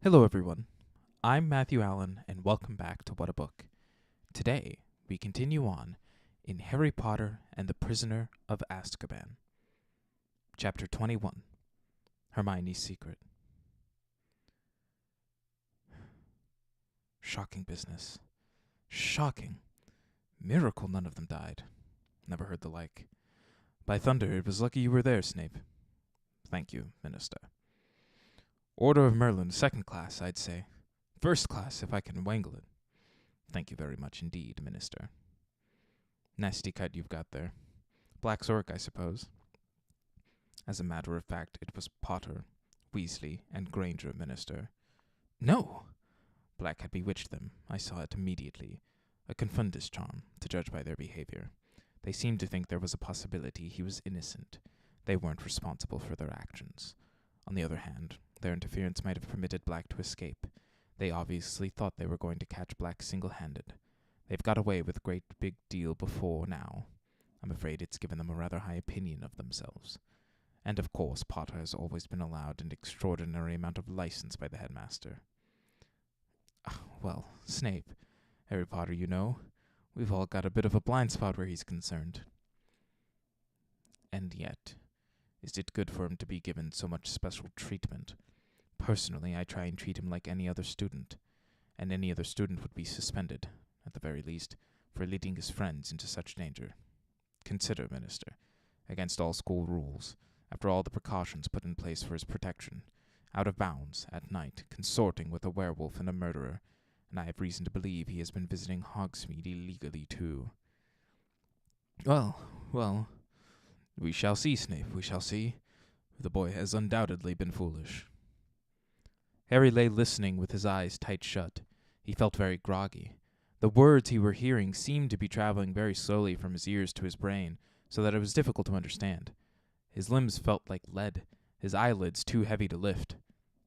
Hello, everyone. I'm Matthew Allen, and welcome back to What a Book. Today, we continue on in Harry Potter and the Prisoner of Azkaban. Chapter 21, Hermione's Secret. Shocking business. Shocking. Miracle none of them died. Never heard the like. By thunder, it was lucky you were there, Snape. Thank you, Minister. Order of Merlin, second class, I'd say. First class, if I can wangle it. Thank you very much indeed, Minister. Nasty cut you've got there. Black Zork, I suppose. As a matter of fact, it was Potter, Weasley, and Granger, Minister. No! Black had bewitched them. I saw it immediately. A confundus charm, to judge by their behavior. They seemed to think there was a possibility he was innocent. They weren't responsible for their actions. On the other hand, their interference might have permitted Black to escape. They obviously thought they were going to catch Black single-handed. They've got away with a great big deal before now. I'm afraid it's given them a rather high opinion of themselves. And of course, Potter has always been allowed an extraordinary amount of license by the headmaster. Well, Snape, Harry Potter, you know, we've all got a bit of a blind spot where he's concerned. And yet, is it good for him to be given so much special treatment? Personally, I try and treat him like any other student, and any other student would be suspended, at the very least, for leading his friends into such danger. Consider, Minister, against all school rules, after all the precautions put in place for his protection, out of bounds, at night, consorting with a werewolf and a murderer, and I have reason to believe he has been visiting Hogsmeade illegally, too. Well, we shall see, Snape, we shall see. The boy has undoubtedly been foolish. Harry lay listening with his eyes tight shut. He felt very groggy. The words he were hearing seemed to be traveling very slowly from his ears to his brain, so that it was difficult to understand. His limbs felt like lead, his eyelids too heavy to lift.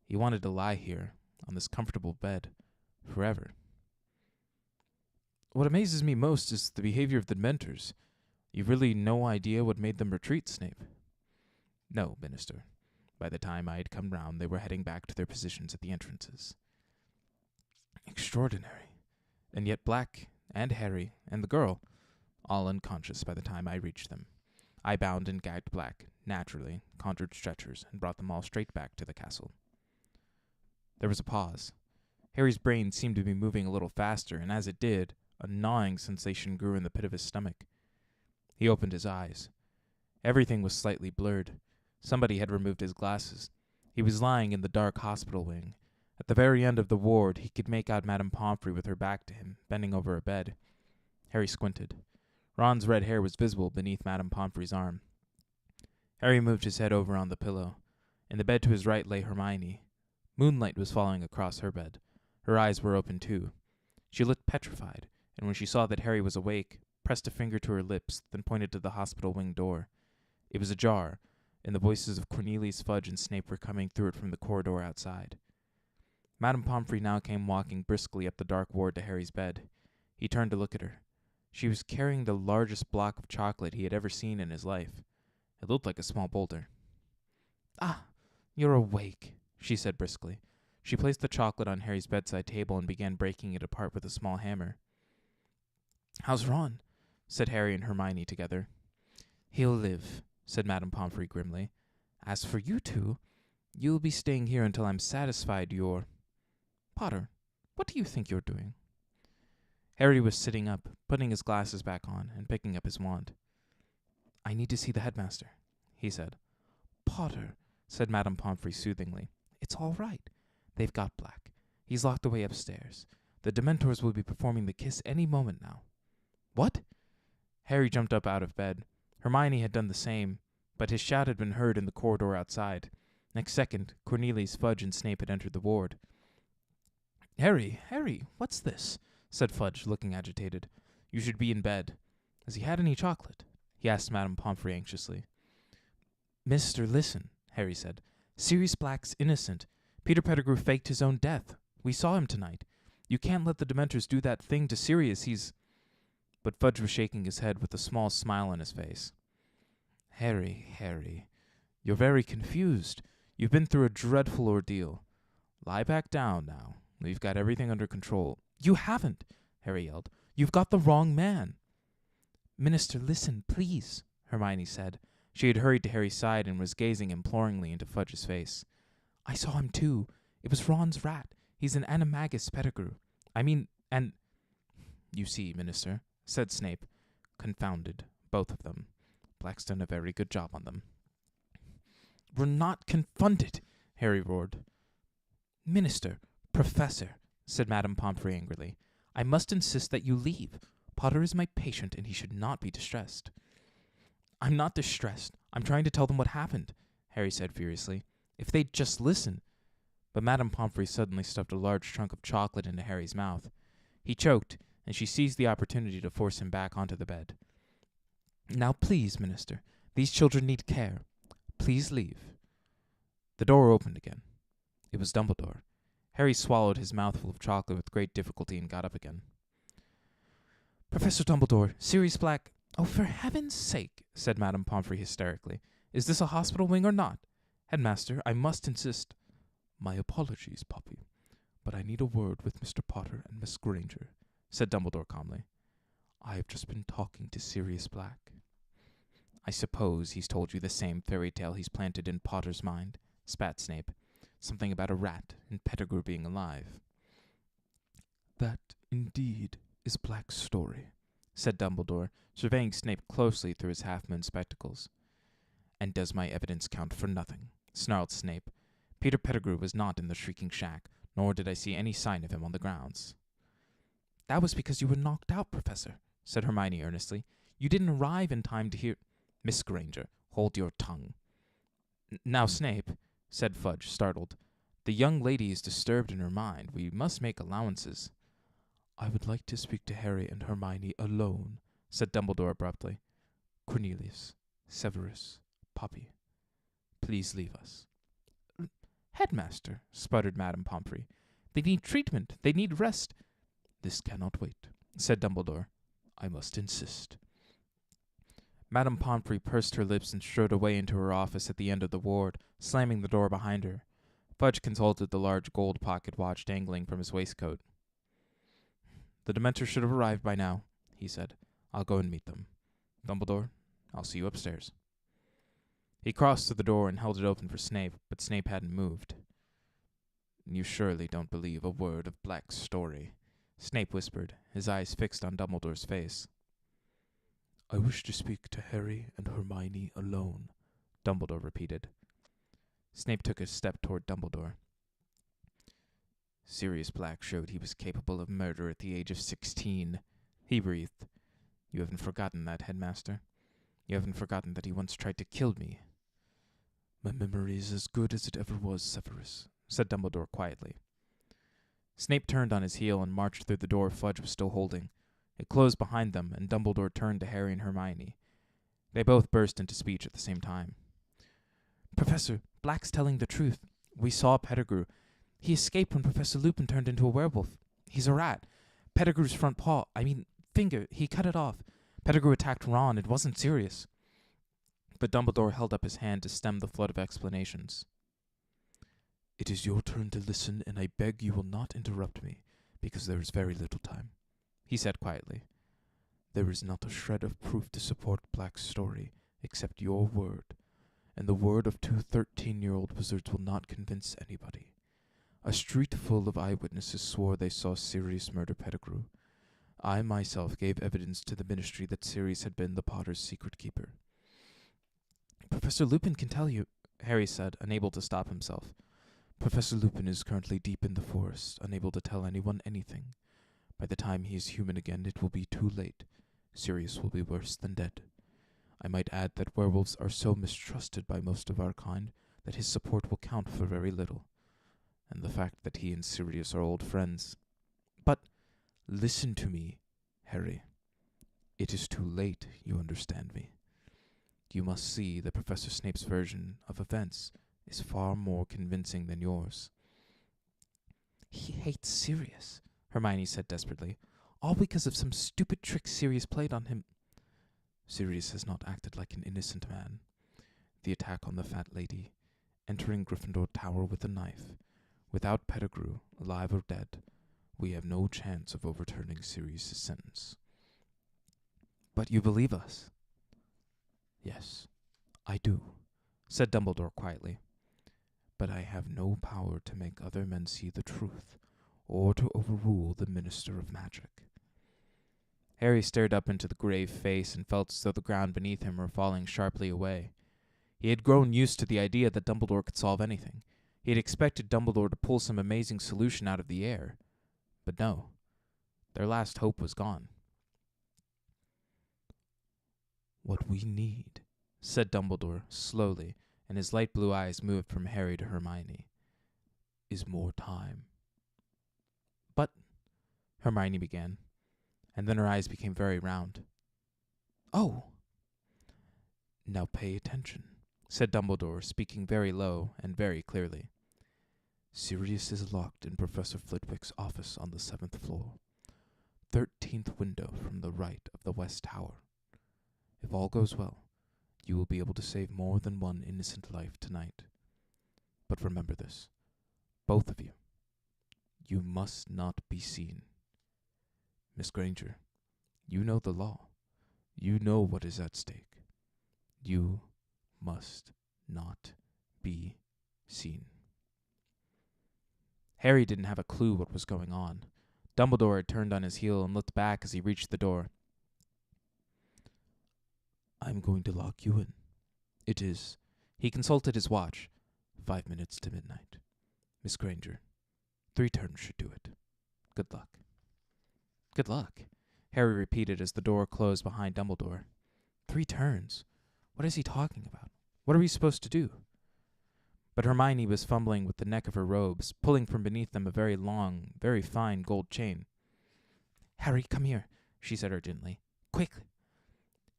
He wanted to lie here, on this comfortable bed, forever. What amazes me most is the behavior of the Dementors. You've really no idea what made them retreat, Snape? No, Minister. By the time I had come round, they were heading back to their positions at the entrances. Extraordinary. And yet Black, and Harry, and the girl, all unconscious by the time I reached them. I bound and gagged Black, naturally, conjured stretchers, and brought them all straight back to the castle. There was a pause. Harry's brain seemed to be moving a little faster, and as it did, a gnawing sensation grew in the pit of his stomach. He opened his eyes. Everything was slightly blurred. Somebody had removed his glasses. He was lying in the dark hospital wing. At the very end of the ward, he could make out Madame Pomfrey with her back to him, bending over a bed. Harry squinted. Ron's red hair was visible beneath Madame Pomfrey's arm. Harry moved his head over on the pillow. In the bed to his right lay Hermione. Moonlight was falling across her bed. Her eyes were open too. She looked petrified, and when she saw that Harry was awake, pressed a finger to her lips, then pointed to the hospital wing door. It was ajar, and the voices of Cornelius Fudge and Snape were coming through it from the corridor outside. Madame Pomfrey now came walking briskly up the dark ward to Harry's bed. He turned to look at her. She was carrying the largest block of chocolate he had ever seen in his life. It looked like a small boulder. "Ah, you're awake," she said briskly. She placed the chocolate on Harry's bedside table and began breaking it apart with a small hammer. "How's Ron?" said Harry and Hermione together. "He'll live," said Madame Pomfrey grimly. "As for you two, you'll be staying here until I'm satisfied you're... Potter, what do you think you're doing?" Harry was sitting up, putting his glasses back on, and picking up his wand. "I need to see the headmaster," he said. "Potter," said Madame Pomfrey soothingly, "it's all right. They've got Black. He's locked away upstairs. The Dementors will be performing the kiss any moment now." "What?" Harry jumped up out of bed. Hermione had done the same, but his shout had been heard in the corridor outside. Next second, Cornelius Fudge and Snape had entered the ward. Harry, what's this?" said Fudge, looking agitated. "You should be in bed. Has he had any chocolate?" he asked Madame Pomfrey anxiously. "Mister, listen," Harry said. "Sirius Black's innocent. Peter Pettigrew faked his own death. We saw him tonight. You can't let the Dementors do that thing to Sirius. He's—" But Fudge was shaking his head with a small smile on his face. Harry, you're very confused. You've been through a dreadful ordeal. Lie back down now. We've got everything under control. You haven't, Harry yelled. You've got the wrong man. Minister, listen, please, Hermione said. She had hurried to Harry's side and was gazing imploringly into Fudge's face. I saw him too. It was Ron's rat. He's an animagus Pettigrew. And... You see, Minister, said Snape, confounded, both of them. Black's done a very good job on them. We're not confounded, Harry roared. Minister, Professor, said Madame Pomfrey angrily, I must insist that you leave. Potter is my patient, and he should not be distressed. I'm not distressed. I'm trying to tell them what happened, Harry said furiously. If they'd just listen. But Madame Pomfrey suddenly stuffed a large chunk of chocolate into Harry's mouth. He choked, and she seized the opportunity to force him back onto the bed. Now please, Minister, these children need care. Please leave. The door opened again. It was Dumbledore. Harry swallowed his mouthful of chocolate with great difficulty and got up again. Professor Dumbledore, Sirius Black... Oh, for heaven's sake, said Madame Pomfrey hysterically. Is this a hospital wing or not? Headmaster, I must insist. My apologies, Poppy, but I need a word with Mr. Potter and Miss Granger, said Dumbledore calmly. I have just been talking to Sirius Black. I suppose he's told you the same fairy tale he's planted in Potter's mind, spat Snape. Something about a rat and Pettigrew being alive. That, indeed, is Black's story, said Dumbledore, surveying Snape closely through his half-moon spectacles. And does my evidence count for nothing? Snarled Snape. Peter Pettigrew was not in the Shrieking Shack, nor did I see any sign of him on the grounds. That was because you were knocked out, Professor, said Hermione earnestly. You didn't arrive in time to hear... Miss Granger, hold your tongue. Now, Snape, said Fudge, startled. The young lady is disturbed in her mind. We must make allowances. I would like to speak to Harry and Hermione alone, said Dumbledore abruptly. Cornelius, Severus, Poppy, please leave us. Headmaster, sputtered Madame Pomfrey. They need treatment. They need rest. This cannot wait, said Dumbledore. I must insist. Madame Pomfrey pursed her lips and strode away into her office at the end of the ward, slamming the door behind her. Fudge consulted the large gold pocket watch dangling from his waistcoat. The Dementors should have arrived by now, he said. I'll go and meet them. Dumbledore, I'll see you upstairs. He crossed to the door and held it open for Snape, but Snape hadn't moved. You surely don't believe a word of Black's story, Snape whispered, his eyes fixed on Dumbledore's face. I wish to speak to Harry and Hermione alone, Dumbledore repeated. Snape took a step toward Dumbledore. Sirius Black showed he was capable of murder at the age of 16, he breathed. You haven't forgotten that, Headmaster. You haven't forgotten that he once tried to kill me. My memory is as good as it ever was, Severus, said Dumbledore quietly. Snape turned on his heel and marched through the door Fudge was still holding. It closed behind them, and Dumbledore turned to Harry and Hermione. They both burst into speech at the same time. Professor, Black's telling the truth. We saw Pettigrew. He escaped when Professor Lupin turned into a werewolf. He's a rat. Pettigrew's finger, he cut it off. Pettigrew attacked Ron. It wasn't serious. But Dumbledore held up his hand to stem the flood of explanations. It is your turn to listen, and I beg you will not interrupt me, because there is very little time, he said quietly. There is not a shred of proof to support Black's story, except your word, and the word of 2 13-year-old wizards will not convince anybody. A street full of eyewitnesses swore they saw Sirius murder Pettigrew. I myself gave evidence to the ministry that Sirius had been the Potter's secret keeper. Professor Lupin can tell you, Harry said, unable to stop himself. Professor Lupin is currently deep in the forest, unable to tell anyone anything. By the time he is human again, it will be too late. Sirius will be worse than dead. I might add that werewolves are so mistrusted by most of our kind that his support will count for very little. And the fact that he and Sirius are old friends. But listen to me, Harry. It is too late, you understand me. You must see that Professor Snape's version of events is far more convincing than yours. He hates Sirius, Hermione said desperately, all because of some stupid trick Sirius played on him. Sirius has not acted like an innocent man. The attack on the fat lady, entering Gryffindor Tower with a knife, Without Pettigrew, alive or dead, we have no chance of overturning Sirius's sentence. But you believe us? Yes, I do, said Dumbledore quietly. But I have no power to make other men see the truth, or to overrule the Minister of Magic. Harry stared up into the grave face and felt as though the ground beneath him were falling sharply away. He had grown used to the idea that Dumbledore could solve anything. He had expected Dumbledore to pull some amazing solution out of the air. But no, their last hope was gone. What we need, said Dumbledore slowly, and his light blue eyes moved from Harry to Hermione, is more time. But, Hermione began, and then her eyes became very round. Oh! Now pay attention, said Dumbledore, speaking very low and very clearly. Sirius is locked in Professor Flitwick's office on the 7th floor, 13th window from the right of the West Tower. If all goes well, you will be able to save more than one innocent life tonight. But remember this, both of you. You must not be seen. Miss Granger, you know the law. You know what is at stake. You must not be seen. Harry didn't have a clue what was going on. Dumbledore had turned on his heel and looked back as he reached the door. I'm going to lock you in. It is. He consulted his watch. 5 minutes to midnight. Miss Granger, 3 turns should do it. Good luck. Good luck, Harry repeated as the door closed behind Dumbledore. 3 turns? What is he talking about? What are we supposed to do? But Hermione was fumbling with the neck of her robes, pulling from beneath them a very long, very fine gold chain. Harry, come here, she said urgently. Quick!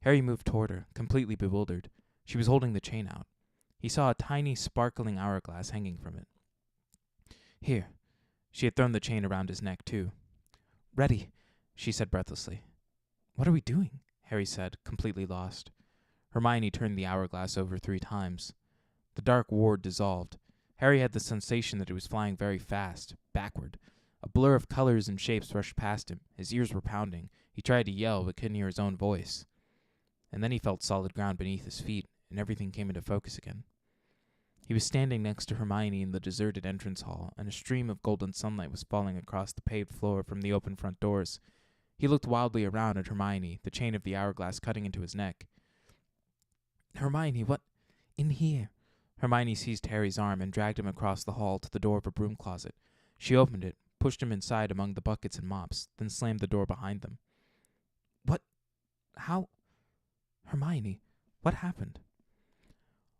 Harry moved toward her, completely bewildered. She was holding the chain out. He saw a tiny, sparkling hourglass hanging from it. Here. She had thrown the chain around his neck, too. Ready, she said breathlessly. What are we doing? Harry said, completely lost. Hermione turned the hourglass over 3 times. The dark ward dissolved. Harry had the sensation that he was flying very fast, backward. A blur of colors and shapes rushed past him. His ears were pounding. He tried to yell, but couldn't hear his own voice. And then he felt solid ground beneath his feet, and everything came into focus again. He was standing next to Hermione in the deserted entrance hall, and a stream of golden sunlight was falling across the paved floor from the open front doors. He looked wildly around at Hermione, the chain of the hourglass cutting into his neck. Hermione, what? In here. Hermione seized Harry's arm and dragged him across the hall to the door of a broom closet. She opened it, pushed him inside among the buckets and mops, then slammed the door behind them. What? How? Hermione, what happened?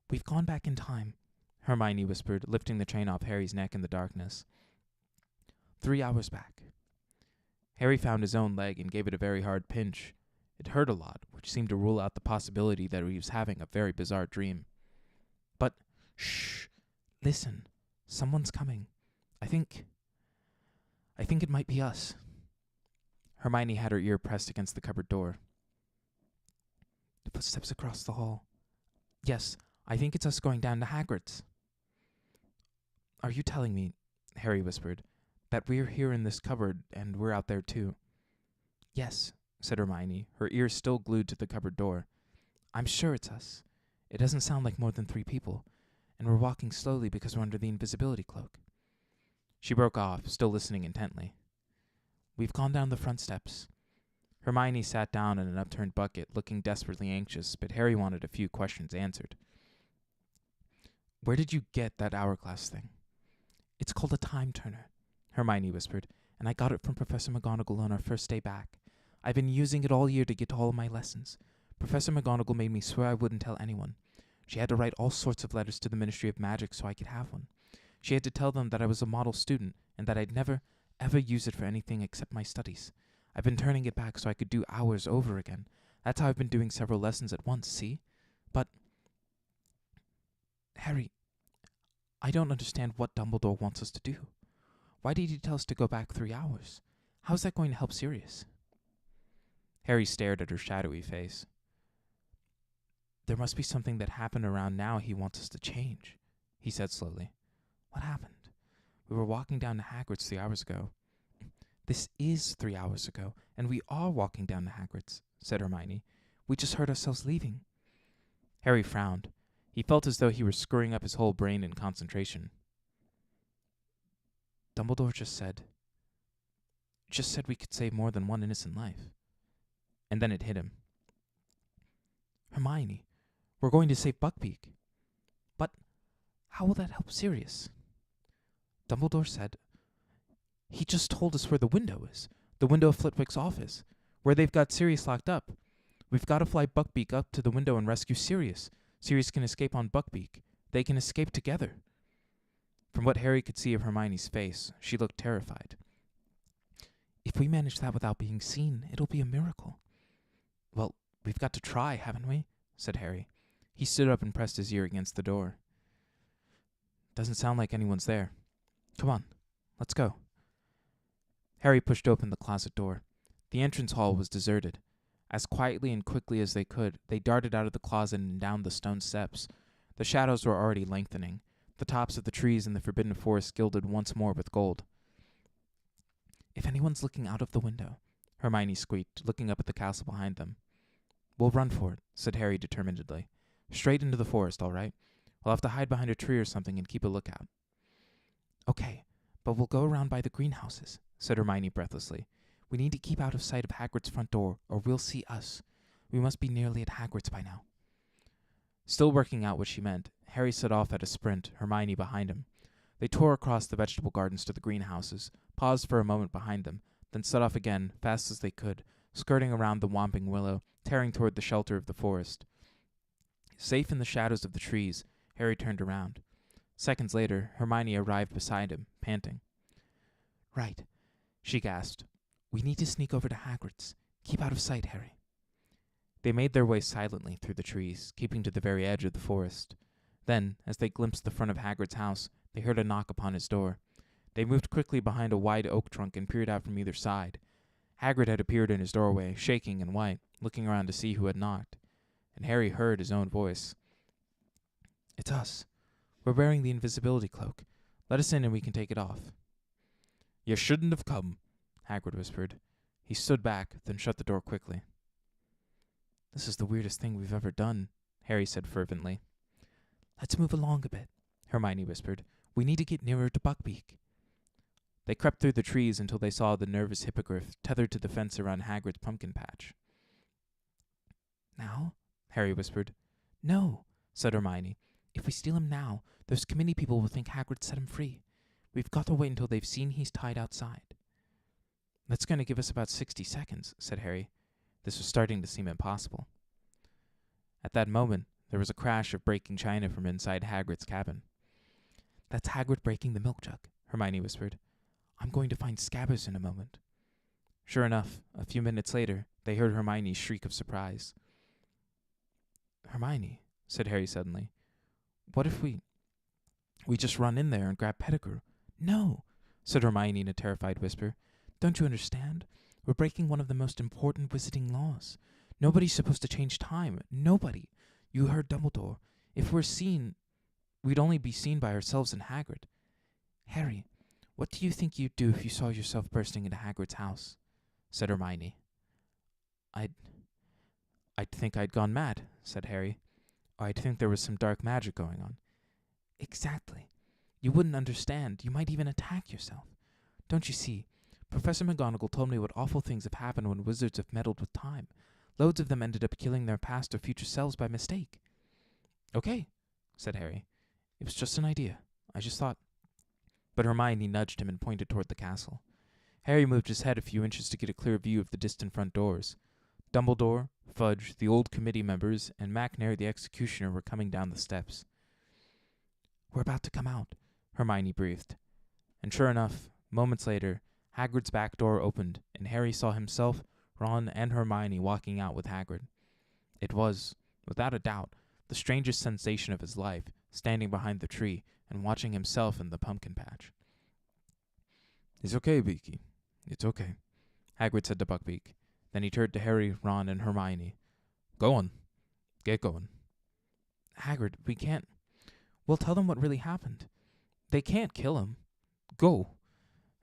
We've gone back in time, Hermione whispered, lifting the chain off Harry's neck in the darkness. 3 hours back. Harry found his own leg and gave it a very hard pinch. It hurt a lot, which seemed to rule out the possibility that he was having a very bizarre dream. But, shh, listen, someone's coming. I think it might be us. Hermione had her ear pressed against the cupboard door. The footsteps across the hall. Yes, I think it's us going down to Hagrid's. Are you telling me, Harry whispered, that we're here in this cupboard and we're out there too? Yes, said Hermione, her ears still glued to the cupboard door. I'm sure it's us. It doesn't sound like more than 3 people, and we're walking slowly because we're under the invisibility cloak. She broke off, still listening intently. We've gone down the front steps. Hermione sat down in an upturned bucket, looking desperately anxious, but Harry wanted a few questions answered. Where did you get that hourglass thing? It's called a time turner, Hermione whispered, and I got it from Professor McGonagall on our first day back. I've been using it all year to get to all of my lessons. Professor McGonagall made me swear I wouldn't tell anyone. She had to write all sorts of letters to the Ministry of Magic so I could have one. She had to tell them that I was a model student and that I'd never, ever use it for anything except my studies. I've been turning it back so I could do hours over again. That's how I've been doing several lessons at once, see? But, Harry, I don't understand what Dumbledore wants us to do. Why did he tell us to go back 3 hours? How is that going to help Sirius? Harry stared at her shadowy face. There must be something that happened around now he wants us to change, he said slowly. What happened? We were walking down to Hagrid's 3 hours ago." "This is 3 hours ago, and we are walking down to Hagrid's," said Hermione. "We just heard ourselves leaving." Harry frowned. He felt as though he were screwing up his whole brain in concentration. "Dumbledore just said we could save more than one innocent life." And then it hit him. "Hermione, we're going to save Buckbeak. But how will that help Sirius?" "Dumbledore said he just told us where the window is. The window of Flitwick's office, where they've got Sirius locked up. We've got to fly Buckbeak up to the window and rescue Sirius. Sirius can escape on Buckbeak. They can escape together." From what Harry could see of Hermione's face, she looked terrified. "If we manage that without being seen, it'll be a miracle." "Well, we've got to try, haven't we?" said Harry. He stood up and pressed his ear against the door. "Doesn't sound like anyone's there. Come on, let's go." Harry pushed open the closet door. The entrance hall was deserted. As quietly and quickly as they could, they darted out of the closet and down the stone steps. The shadows were already lengthening. The tops of the trees in the forbidden forest gilded once more with gold. "If anyone's looking out of the window," Hermione squeaked, looking up at the castle behind them. "We'll run for it," said Harry determinedly. "Straight into the forest, all right? We'll have to hide behind a tree or something and keep a lookout." "Okay, but we'll go around by the greenhouses," said Hermione breathlessly. "We need to keep out of sight of Hagrid's front door, or we'll see us. We must be nearly at Hagrid's by now." Still working out what she meant, Harry set off at a sprint, Hermione behind him. They tore across the vegetable gardens to the greenhouses, paused for a moment behind them, then set off again, fast as they could, skirting around the whomping willow, tearing toward the shelter of the forest. Safe in the shadows of the trees, Harry turned around. Seconds later, Hermione arrived beside him, panting. "Right," she gasped. "We need to sneak over to Hagrid's. Keep out of sight, Harry." They made their way silently through the trees, keeping to the very edge of the forest. Then, as they glimpsed the front of Hagrid's house, they heard a knock upon his door. They moved quickly behind a wide oak trunk and peered out from either side. Hagrid had appeared in his doorway, shaking and white, looking around to see who had knocked. And Harry heard his own voice. "It's us. We're wearing the invisibility cloak. Let us in and we can take it off." "You shouldn't have come," Hagrid whispered. He stood back, then shut the door quickly. "This is the weirdest thing we've ever done," Harry said fervently. "Let's move along a bit," Hermione whispered. "We need to get nearer to Buckbeak." They crept through the trees until they saw the nervous hippogriff tethered to the fence around Hagrid's pumpkin patch. "Now?" Harry whispered. "No," said Hermione. "If we steal him now, those committee people will think Hagrid set him free. We've got to wait until they've seen he's tied outside." "That's going to give us about 60 seconds, said Harry. This was starting to seem impossible. At that moment, there was a crash of breaking china from inside Hagrid's cabin. "That's Hagrid breaking the milk jug," Hermione whispered. "I'm going to find Scabbers in a moment." Sure enough, a few minutes later, they heard Hermione's shriek of surprise. "Hermione," said Harry suddenly, "what if we just run in there and grab Pettigrew?" "No," said Hermione in a terrified whisper. "Don't you understand? We're breaking one of the most important wizarding laws. Nobody's supposed to change time. Nobody. You heard Dumbledore. If we're seen, we'd only be seen by ourselves and Hagrid. Harry, what do you think you'd do if you saw yourself bursting into Hagrid's house?" said Hermione. I'd think I'd gone mad," said Harry. "Or I'd think there was some dark magic going on." "Exactly. You wouldn't understand. You might even attack yourself. Don't you see? Professor McGonagall told me what awful things have happened when wizards have meddled with time. Loads of them ended up killing their past or future selves by mistake." "Okay," said Harry. "It was just an idea. I just thought—" But Hermione nudged him and pointed toward the castle. Harry moved his head a few inches to get a clear view of the distant front doors. Dumbledore, Fudge, the old committee members, and McNair the executioner were coming down the steps. "We're about to come out," Hermione breathed. And sure enough, moments later, Hagrid's back door opened, and Harry saw himself, Ron, and Hermione walking out with Hagrid. It was, without a doubt, the strangest sensation of his life, standing behind the tree and watching himself in the pumpkin patch. "It's okay, Beaky. It's okay," Hagrid said to Buckbeak. Then he turned to Harry, Ron, and Hermione. "Go on. Get going." "Hagrid, we can't... We'll tell them what really happened. They can't kill him." Go.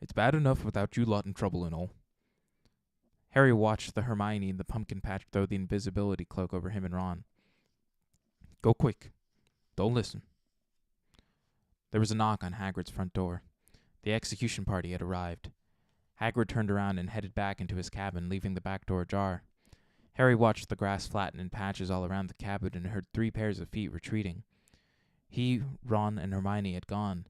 It's bad enough without you lot in trouble and all. Harry watched the Hermione in the pumpkin patch throw the invisibility cloak over him and Ron. Go quick. Don't listen. There was a knock on Hagrid's front door. The execution party had arrived. Hagrid turned around and headed back into his cabin, leaving the back door ajar. Harry watched the grass flatten in patches all around the cabin and heard 3 pairs of feet retreating. He, Ron, and Hermione had gone,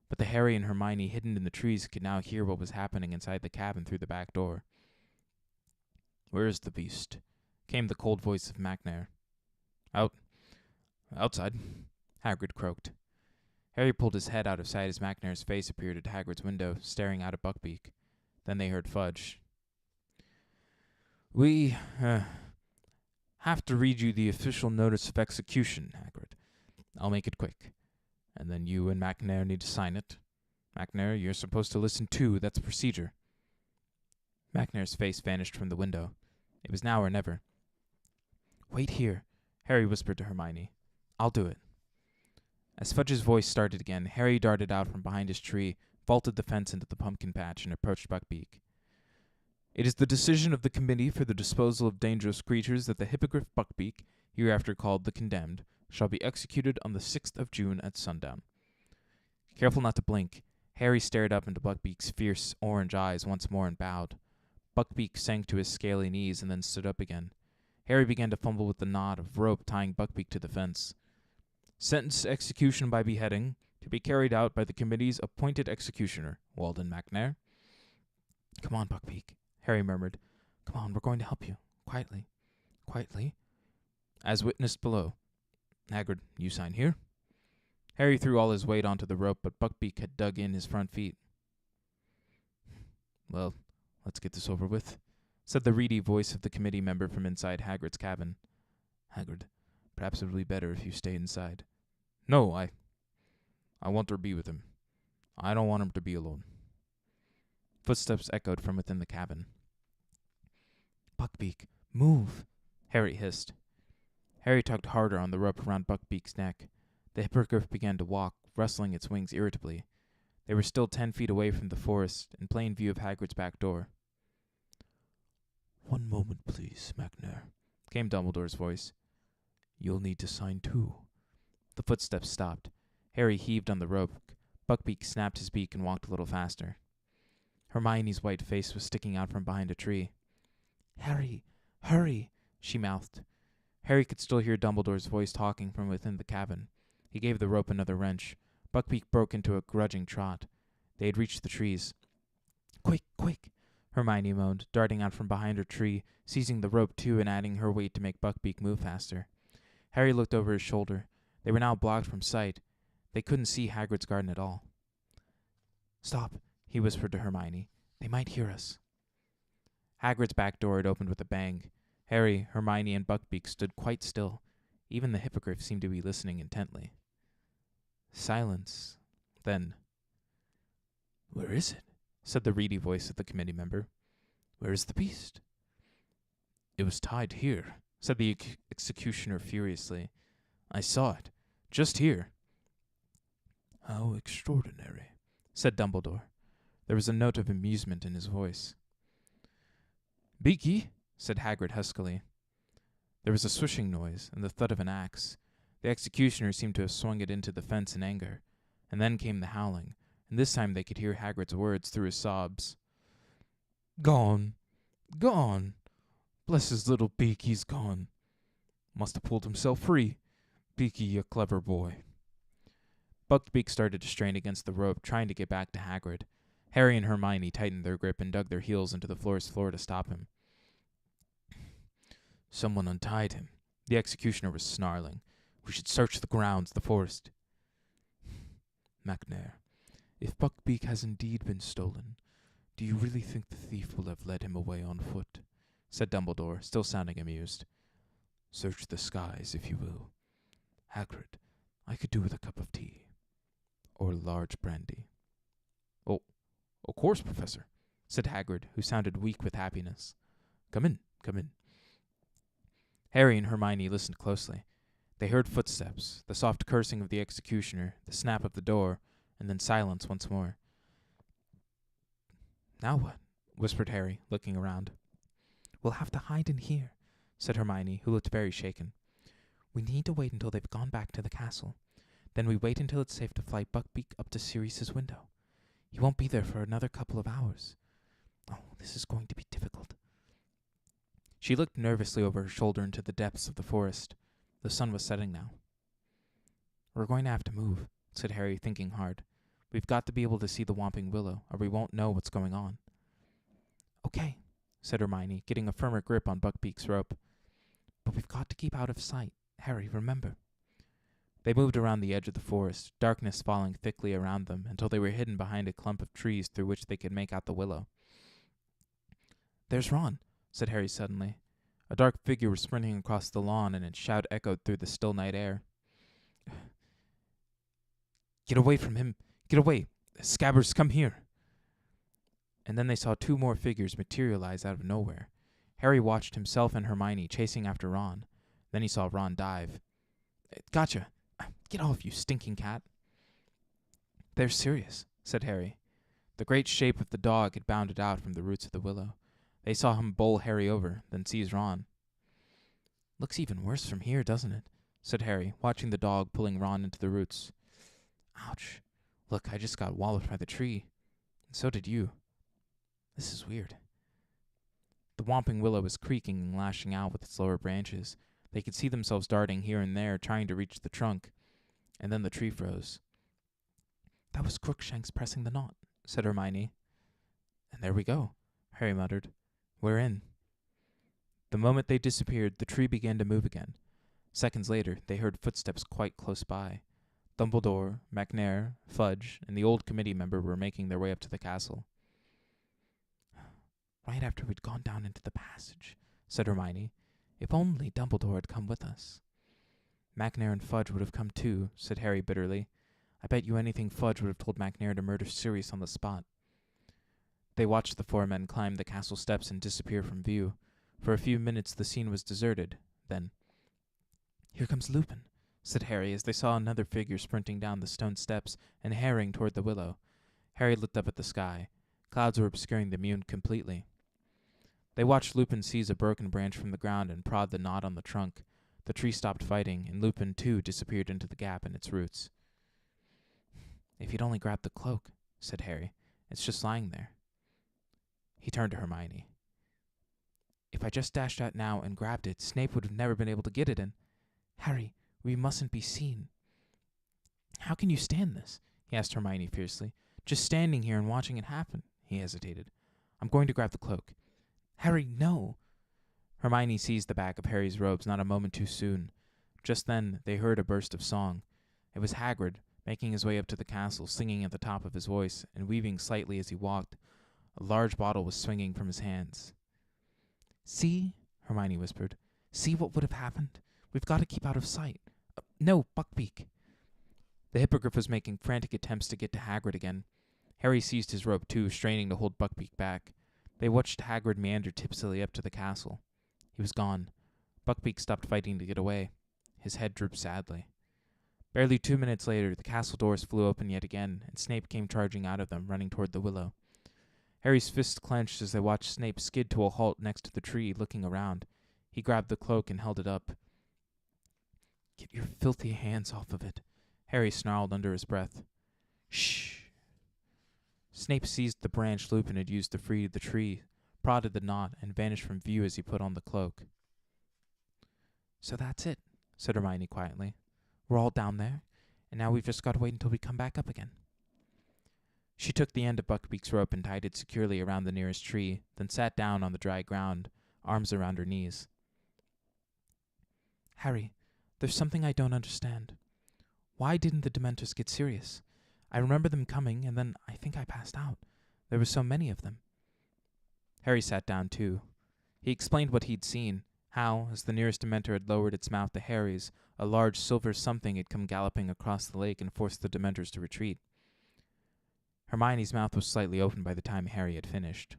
but the Harry and Hermione hidden in the trees could now hear what was happening inside the cabin through the back door. Where is the beast? Came the cold voice of Macnair. Outside, Hagrid croaked. Harry pulled his head out of sight as Macnair's face appeared at Hagrid's window, staring out at Buckbeak. Then they heard Fudge. We, have to read you the official notice of execution, Hagrid. I'll make it quick. And then you and Macnair need to sign it. Macnair, you're supposed to listen too. That's procedure. Macnair's face vanished from the window. It was now or never. Wait here, Harry whispered to Hermione. I'll do it. As Fudge's voice started again, Harry darted out from behind his tree, vaulted the fence into the pumpkin patch, and approached Buckbeak. It is the decision of the Committee for the Disposal of Dangerous Creatures that the Hippogriff Buckbeak, hereafter called the Condemned, shall be executed on the 6th of June at sundown. Careful not to blink, Harry stared up into Buckbeak's fierce orange eyes once more and bowed. Buckbeak sank to his scaly knees and then stood up again. Harry began to fumble with the knot of rope tying Buckbeak to the fence. Sentence to execution by beheading, to be carried out by the committee's appointed executioner, Walden Macnair. Come on, Buckbeak, Harry murmured. Come on, we're going to help you. Quietly. Quietly. As witnessed below. Hagrid, you sign here. Harry threw all his weight onto the rope, but Buckbeak had dug in his front feet. Well, let's get this over with, said the reedy voice of the committee member from inside Hagrid's cabin. Hagrid, perhaps it would be better if you stay inside. No, I want to be with him. I don't want him to be alone. Footsteps echoed from within the cabin. Buckbeak, move, Harry hissed. Harry tugged harder on the rope around Buckbeak's neck. The hippogriff began to walk, rustling its wings irritably. They were still 10 feet away from the forest, in plain view of Hagrid's back door. One moment, please, Macnair, came Dumbledore's voice. You'll need to sign too. The footsteps stopped. Harry heaved on the rope. Buckbeak snapped his beak and walked a little faster. Hermione's white face was sticking out from behind a tree. Harry, hurry, she mouthed. Harry could still hear Dumbledore's voice talking from within the cabin. He gave the rope another wrench. Buckbeak broke into a grudging trot. They had reached the trees. Quick, quick, Hermione moaned, darting out from behind her tree, seizing the rope too and adding her weight to make Buckbeak move faster. Harry looked over his shoulder. They were now blocked from sight. They couldn't see Hagrid's garden at all. Stop, he whispered to Hermione. They might hear us. Hagrid's back door had opened with a bang. Harry, Hermione, and Buckbeak stood quite still. Even the hippogriff seemed to be listening intently. Silence. Then, Where is it? Said the reedy voice of the committee member. Where is the beast? It was tied here, said the executioner furiously. I saw it. Just here. How extraordinary, said Dumbledore. There was a note of amusement in his voice. Beaky, said Hagrid huskily. There was a swishing noise and the thud of an axe. The executioner seemed to have swung it into the fence in anger. And then came the howling, and this time they could hear Hagrid's words through his sobs. Gone. Gone. Bless his little beak, he's gone. Must have pulled himself free. Beaky, you clever boy. Buckbeak started to strain against the rope, trying to get back to Hagrid. Harry and Hermione tightened their grip and dug their heels into the floor to stop him. Someone untied him. The executioner was snarling. We should search the grounds, the forest. Macnair, if Buckbeak has indeed been stolen, do you really think the thief will have led him away on foot? Said Dumbledore, still sounding amused. Search the skies, if you will. Hagrid, I could do with a cup of tea. Or large brandy. Oh, of course, Professor, said Hagrid, who sounded weak with happiness. Come in, come in. Harry and Hermione listened closely. They heard footsteps, the soft cursing of the executioner, the snap of the door, and then silence once more. Now what? Whispered Harry, looking around. We'll have to hide in here, said Hermione, who looked very shaken. We need to wait until they've gone back to the castle. Then we wait until it's safe to fly Buckbeak up to Sirius's window. He won't be there for another couple of hours. Oh, this is going to be difficult. She looked nervously over her shoulder into the depths of the forest. The sun was setting now. We're going to have to move, said Harry, thinking hard. We've got to be able to see the Whomping Willow, or we won't know what's going on. Okay, said Hermione, getting a firmer grip on Buckbeak's rope. But we've got to keep out of sight. Harry, remember. They moved around the edge of the forest, darkness falling thickly around them until they were hidden behind a clump of trees through which they could make out the willow. There's Ron, said Harry suddenly. A dark figure was sprinting across the lawn, and its shout echoed through the still night air. Get away from him! Get away! Scabbers, come here! And then they saw two more figures materialize out of nowhere. Harry watched himself and Hermione chasing after Ron. Then he saw Ron dive. Gotcha! Get off, you stinking cat! They're serious, said Harry. The great shape of the dog had bounded out from the roots of the willow. They saw him bowl Harry over, then seize Ron. Looks even worse from here, doesn't it? Said Harry, watching the dog pulling Ron into the roots. Ouch. Look, I just got walloped by the tree. And so did you. This is weird. The Whomping Willow was creaking and lashing out with its lower branches. They could see themselves darting here and there, trying to reach the trunk. And then the tree froze. That was Crookshanks pressing the knot, said Hermione. And there we go, Harry muttered. We're in. The moment they disappeared, the tree began to move again. Seconds later, they heard footsteps quite close by. Dumbledore, McNair, Fudge, and the old committee member were making their way up to the castle. Right after we'd gone down into the passage, said Hermione. If only Dumbledore had come with us. McNair and Fudge would have come too, said Harry bitterly. I bet you anything Fudge would have told McNair to murder Sirius on the spot. They watched the four men climb the castle steps and disappear from view. For a few minutes the scene was deserted. Then, Here comes Lupin, said Harry as they saw another figure sprinting down the stone steps and herring toward the willow. Harry looked up at the sky. Clouds were obscuring the moon completely. They watched Lupin seize a broken branch from the ground and prod the knot on the trunk. The tree stopped fighting, and Lupin, too, disappeared into the gap in its roots. If he'd only grabbed the cloak, said Harry. It's just lying there. He turned to Hermione. If I just dashed out now and grabbed it, Snape would have never been able to get it in. Harry, we mustn't be seen. How can you stand this? He asked Hermione fiercely. Just standing here and watching it happen. He hesitated. I'm going to grab the cloak. Harry, no. Hermione seized the back of Harry's robes not a moment too soon. Just then they heard a burst of song. It was Hagrid, making his way up to the castle, singing at the top of his voice, and weaving slightly as he walked. A large bottle was swinging from his hands. See, Hermione whispered. See what would have happened? We've got to keep out of sight. No, Buckbeak. The Hippogriff was making frantic attempts to get to Hagrid again. Harry seized his rope too, straining to hold Buckbeak back. They watched Hagrid meander tipsily up to the castle. He was gone. Buckbeak stopped fighting to get away. His head drooped sadly. Barely 2 minutes later, the castle doors flew open yet again, and Snape came charging out of them, running toward the willow. Harry's fists clenched as they watched Snape skid to a halt next to the tree, looking around. He grabbed the cloak and held it up. Get your filthy hands off of it, Harry snarled under his breath. Shh. Snape seized the branch Lupin had used to free the tree, prodded the knot, and vanished from view as he put on the cloak. So that's it, said Hermione quietly. We're all down there, and now we've just got to wait until we come back up again. She took the end of Buckbeak's rope and tied it securely around the nearest tree, then sat down on the dry ground, arms around her knees. Harry, there's something I don't understand. Why didn't the Dementors get serious? I remember them coming, and then I think I passed out. There were so many of them. Harry sat down, too. He explained what he'd seen, how, as the nearest Dementor had lowered its mouth to Harry's, a large silver something had come galloping across the lake and forced the Dementors to retreat. Hermione's mouth was slightly open by the time Harry had finished.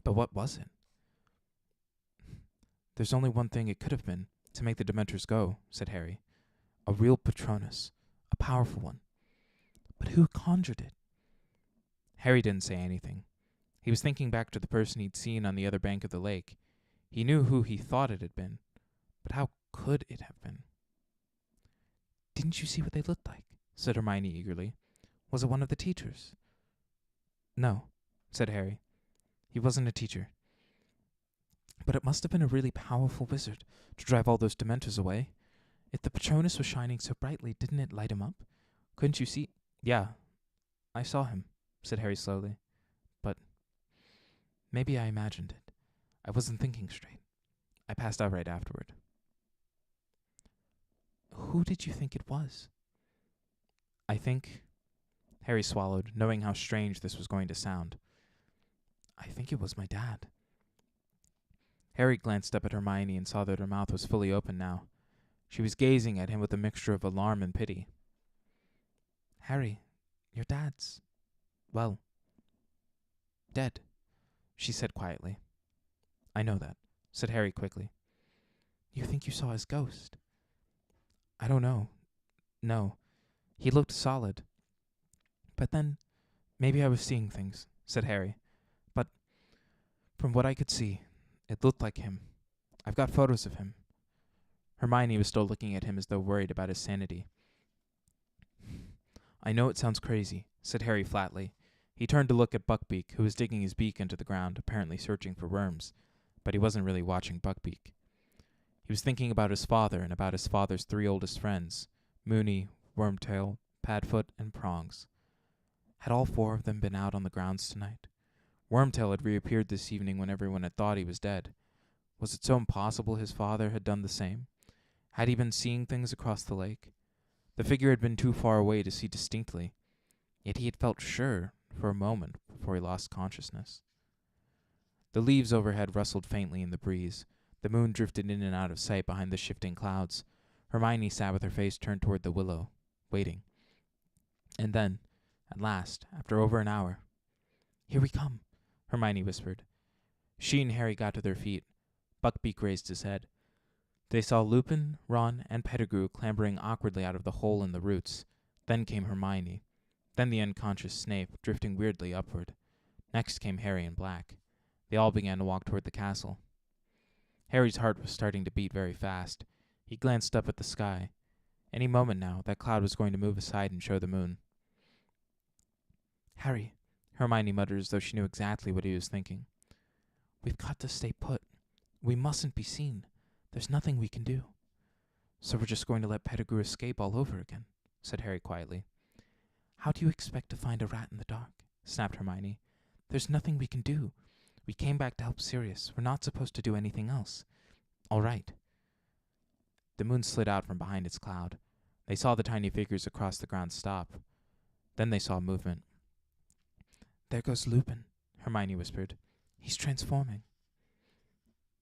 But what was it? There's only one thing it could have been, to make the Dementors go, said Harry. A real Patronus, a powerful one. But who conjured it? Harry didn't say anything. He was thinking back to the person he'd seen on the other bank of the lake. He knew who he thought it had been, but how could it have been? "Didn't you see what they looked like?" said Hermione eagerly. "Was it one of the teachers?" "No," said Harry. "He wasn't a teacher. But it must have been a really powerful wizard to drive all those Dementors away. If the Patronus was shining so brightly, didn't it light him up? Couldn't you see—" "Yeah, I saw him," said Harry slowly. "But maybe I imagined it. I wasn't thinking straight. I passed out right afterward." "Who did you think it was?" "I think—" Harry swallowed, knowing how strange this was going to sound. "I think it was my dad." Harry glanced up at Hermione and saw that her mouth was fully open now. She was gazing at him with a mixture of alarm and pity. "Harry, your dad's, well, dead," she said quietly. "I know that," said Harry quickly. "You think you saw his ghost?" "I don't know. No. He looked solid. But then, maybe I was seeing things," said Harry. "But, from what I could see, it looked like him. I've got photos of him." Hermione was still looking at him as though worried about his sanity. "I know it sounds crazy," said Harry flatly. He turned to look at Buckbeak, who was digging his beak into the ground, apparently searching for worms, but he wasn't really watching Buckbeak. He was thinking about his father and about his father's 3 oldest friends, Moony, Wormtail, Padfoot, and Prongs. Had all 4 of them been out on the grounds tonight? Wormtail had reappeared this evening when everyone had thought he was dead. Was it so impossible his father had done the same? Had he been seeing things across the lake? The figure had been too far away to see distinctly, yet he had felt sure for a moment before he lost consciousness. The leaves overhead rustled faintly in the breeze. The moon drifted in and out of sight behind the shifting clouds. Hermione sat with her face turned toward the willow, waiting. And then, at last, after over an hour, "Here we come," Hermione whispered. She and Harry got to their feet. Buckbeak raised his head. They saw Lupin, Ron, and Pettigrew clambering awkwardly out of the hole in the roots. Then came Hermione. Then the unconscious Snape, drifting weirdly upward. Next came Harry and Black. They all began to walk toward the castle. Harry's heart was starting to beat very fast. He glanced up at the sky. Any moment now, that cloud was going to move aside and show the moon. "Harry," Hermione muttered as though she knew exactly what he was thinking. "We've got to stay put. We mustn't be seen. There's nothing we can do." "So we're just going to let Pettigrew escape all over again," said Harry quietly. "How do you expect to find a rat in the dark?" snapped Hermione. "There's nothing we can do. We came back to help Sirius. We're not supposed to do anything else." "All right." The moon slid out from behind its cloud. They saw the tiny figures across the ground stop. Then they saw movement. "There goes Lupin," Hermione whispered. "He's transforming."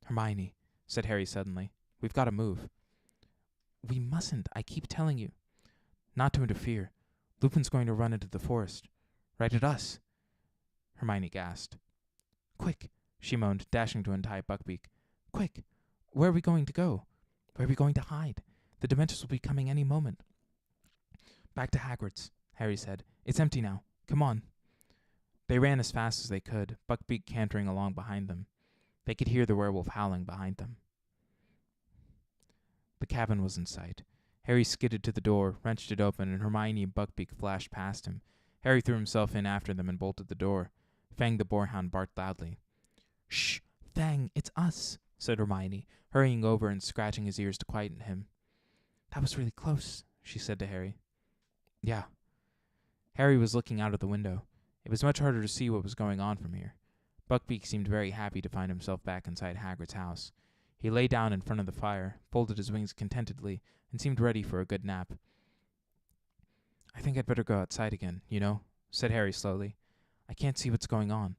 "Hermione," said Harry suddenly, "we've got to move." "We mustn't, I keep telling you." "Not to interfere. Lupin's going to run into the forest. Right at us." Hermione gasped. "Quick," she moaned, dashing to untie Buckbeak. "Quick! Where are we going to go? Where are we going to hide? The Dementors will be coming any moment." "Back to Hagrid's," Harry said. "It's empty now. Come on." They ran as fast as they could, Buckbeak cantering along behind them. They could hear the werewolf howling behind them. The cabin was in sight. Harry skidded to the door, wrenched it open, and Hermione and Buckbeak flashed past him. Harry threw himself in after them and bolted the door. Fang the boarhound barked loudly. "Shh! Fang, it's us," said Hermione, hurrying over and scratching his ears to quieten him. "That was really close," she said to Harry. "Yeah." Harry was looking out of the window. It was much harder to see what was going on from here. Buckbeak seemed very happy to find himself back inside Hagrid's house. He lay down in front of the fire, folded his wings contentedly, and seemed ready for a good nap. "I think I'd better go outside again, said Harry slowly. "I can't see what's going on.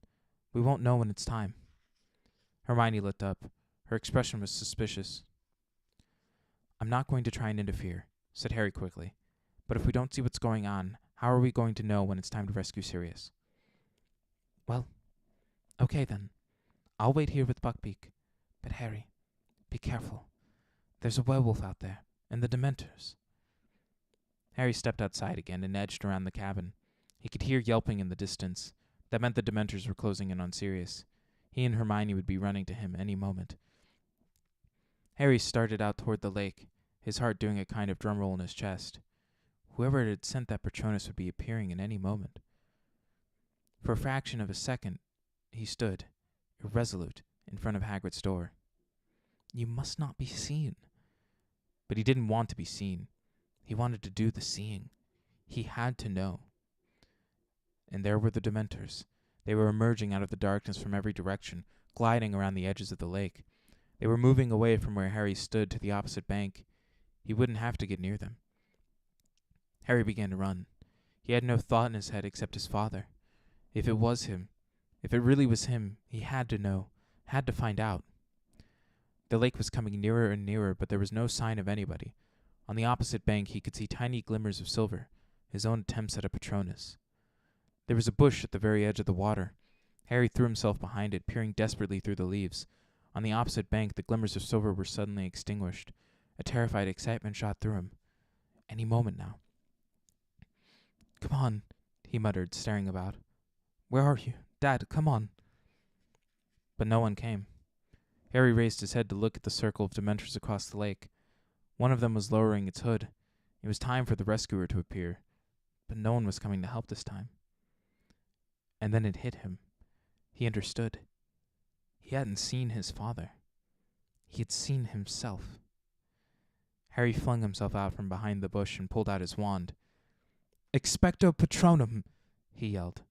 We won't know when it's time." Hermione looked up. Her expression was suspicious. "I'm not going to try and interfere," said Harry quickly. "But if we don't see what's going on, how are we going to know when it's time to rescue Sirius?" "Well, okay then. I'll wait here with Buckbeak. But Harry, be careful. There's a werewolf out there, and the Dementors." Harry stepped outside again and edged around the cabin. He could hear yelping in the distance. That meant the Dementors were closing in on Sirius. He and Hermione would be running to him any moment. Harry started out toward the lake, his heart doing a kind of drum roll in his chest. Whoever had sent that Patronus would be appearing in any moment. For a fraction of a second, he stood, irresolute, in front of Hagrid's door. You must not be seen. But he didn't want to be seen. He wanted to do the seeing. He had to know. And there were the Dementors. They were emerging out of the darkness from every direction, gliding around the edges of the lake. They were moving away from where Harry stood to the opposite bank. He wouldn't have to get near them. Harry began to run. He had no thought in his head except his father. If it was him, if it really was him, he had to know, had to find out. The lake was coming nearer and nearer, but there was no sign of anybody. On the opposite bank he could see tiny glimmers of silver, his own attempts at a Patronus. There was a bush at the very edge of the water. Harry threw himself behind it, peering desperately through the leaves. On the opposite bank the glimmers of silver were suddenly extinguished. A terrified excitement shot through him. Any moment now. Come on, he muttered, staring about. Where are you? Dad, come on. But no one came. Harry raised his head to look at the circle of Dementors across the lake. One of them was lowering its hood. It was time for the rescuer to appear, but no one was coming to help this time. And then it hit him. He understood. He hadn't seen his father. He had seen himself. Harry flung himself out from behind the bush and pulled out his wand. Expecto Patronum, he yelled.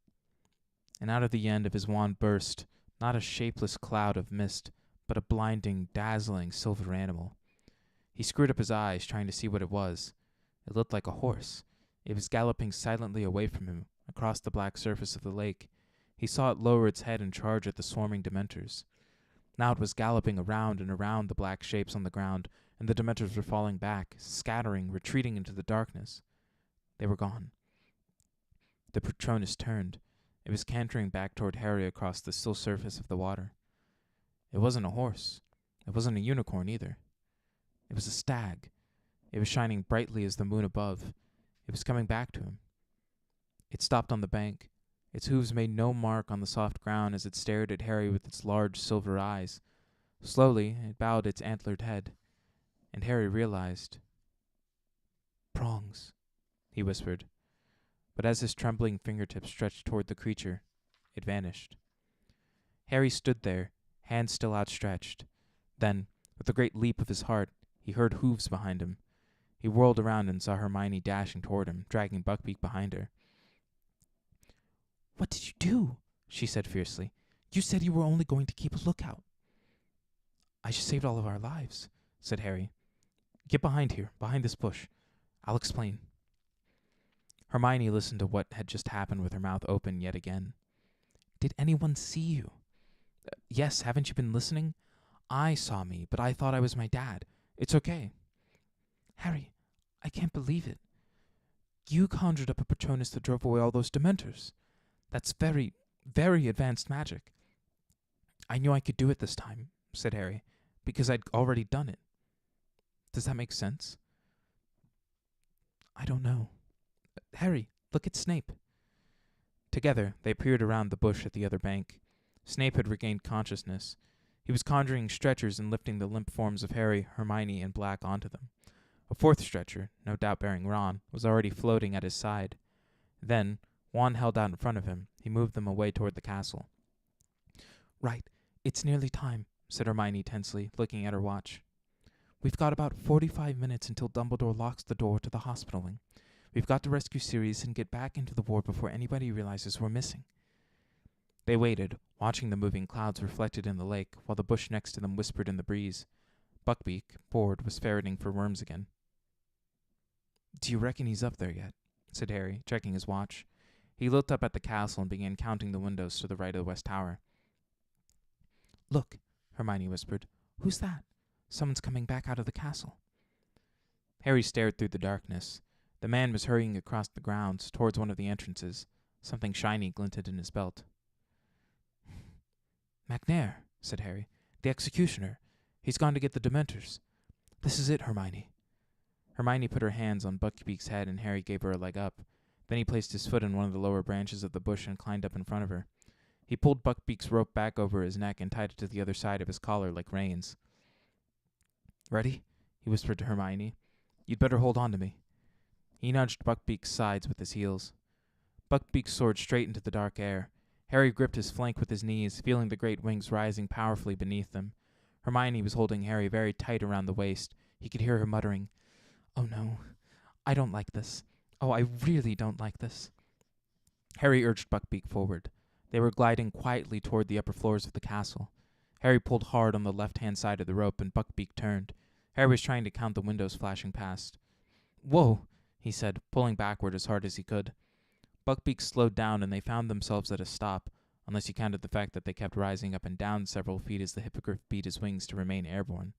And out of the end of his wand burst, not a shapeless cloud of mist, but a blinding, dazzling silver animal. He screwed up his eyes, trying to see what it was. It looked like a horse. It was galloping silently away from him, across the black surface of the lake. He saw it lower its head and charge at the swarming Dementors. Now it was galloping around and around the black shapes on the ground, and the Dementors were falling back, scattering, retreating into the darkness. They were gone. The Patronus turned. It was cantering back toward Harry across the still surface of the water. It wasn't a horse. It wasn't a unicorn either. It was a stag. It was shining brightly as the moon above. It was coming back to him. It stopped on the bank. Its hooves made no mark on the soft ground as it stared at Harry with its large silver eyes. Slowly, it bowed its antlered head, and Harry realized. Prongs, he whispered. But as his trembling fingertips stretched toward the creature, it vanished. Harry stood there, hands still outstretched. Then, with a great leap of his heart, he heard hooves behind him. He whirled around and saw Hermione dashing toward him, dragging Buckbeak behind her. What did you do? She said fiercely. You said you were only going to keep a lookout. I just saved all of our lives, said Harry. Get behind here, behind this bush. I'll explain. Hermione listened to what had just happened with her mouth open yet again. Did anyone see you? Yes, haven't you been listening? I saw me, but I thought I was my dad. It's okay. Harry, I can't believe it. You conjured up a Patronus that drove away all those Dementors. That's very, very advanced magic. I knew I could do it this time, said Harry, because I'd already done it. Does that make sense? I don't know. Harry, look at Snape. Together, they peered around the bush at the other bank. Snape had regained consciousness. He was conjuring stretchers and lifting the limp forms of Harry, Hermione, and Black onto them. A fourth stretcher, no doubt bearing Ron, was already floating at his side. Then, wand held out in front of him, he moved them away toward the castle. Right, it's nearly time, said Hermione tensely, looking at her watch. We've got about 45 minutes until Dumbledore locks the door to the hospital wing. We've got to rescue Sirius and get back into the ward before anybody realizes we're missing. They waited, watching the moving clouds reflected in the lake, while the bush next to them whispered in the breeze. Buckbeak, bored, was ferreting for worms again. Do you reckon he's up there yet? Said Harry, checking his watch. He looked up at the castle and began counting the windows to the right of the west tower. Look, Hermione whispered. Who's that? Someone's coming back out of the castle. Harry stared through the darkness. The man was hurrying across the grounds towards one of the entrances. Something shiny glinted in his belt. McNair, said Harry. The executioner. He's gone to get the Dementors. This is it, Hermione. Hermione put her hands on Buckbeak's head and Harry gave her a leg up. Then he placed his foot in one of the lower branches of the bush and climbed up in front of her. He pulled Buckbeak's rope back over his neck and tied it to the other side of his collar like reins. "Ready?" he whispered to Hermione. "You'd better hold on to me." He nudged Buckbeak's sides with his heels. Buckbeak soared straight into the dark air. Harry gripped his flank with his knees, feeling the great wings rising powerfully beneath them. Hermione was holding Harry very tight around the waist. He could hear her muttering, "Oh no, I don't like this. Oh, I really don't like this." Harry urged Buckbeak forward. They were gliding quietly toward the upper floors of the castle. Harry pulled hard on the left-hand side of the rope, and Buckbeak turned. Harry was trying to count the windows flashing past. "Whoa," he said, pulling backward as hard as he could. Buckbeak slowed down, and they found themselves at a stop, unless you counted the fact that they kept rising up and down several feet as the hippogriff beat his wings to remain airborne.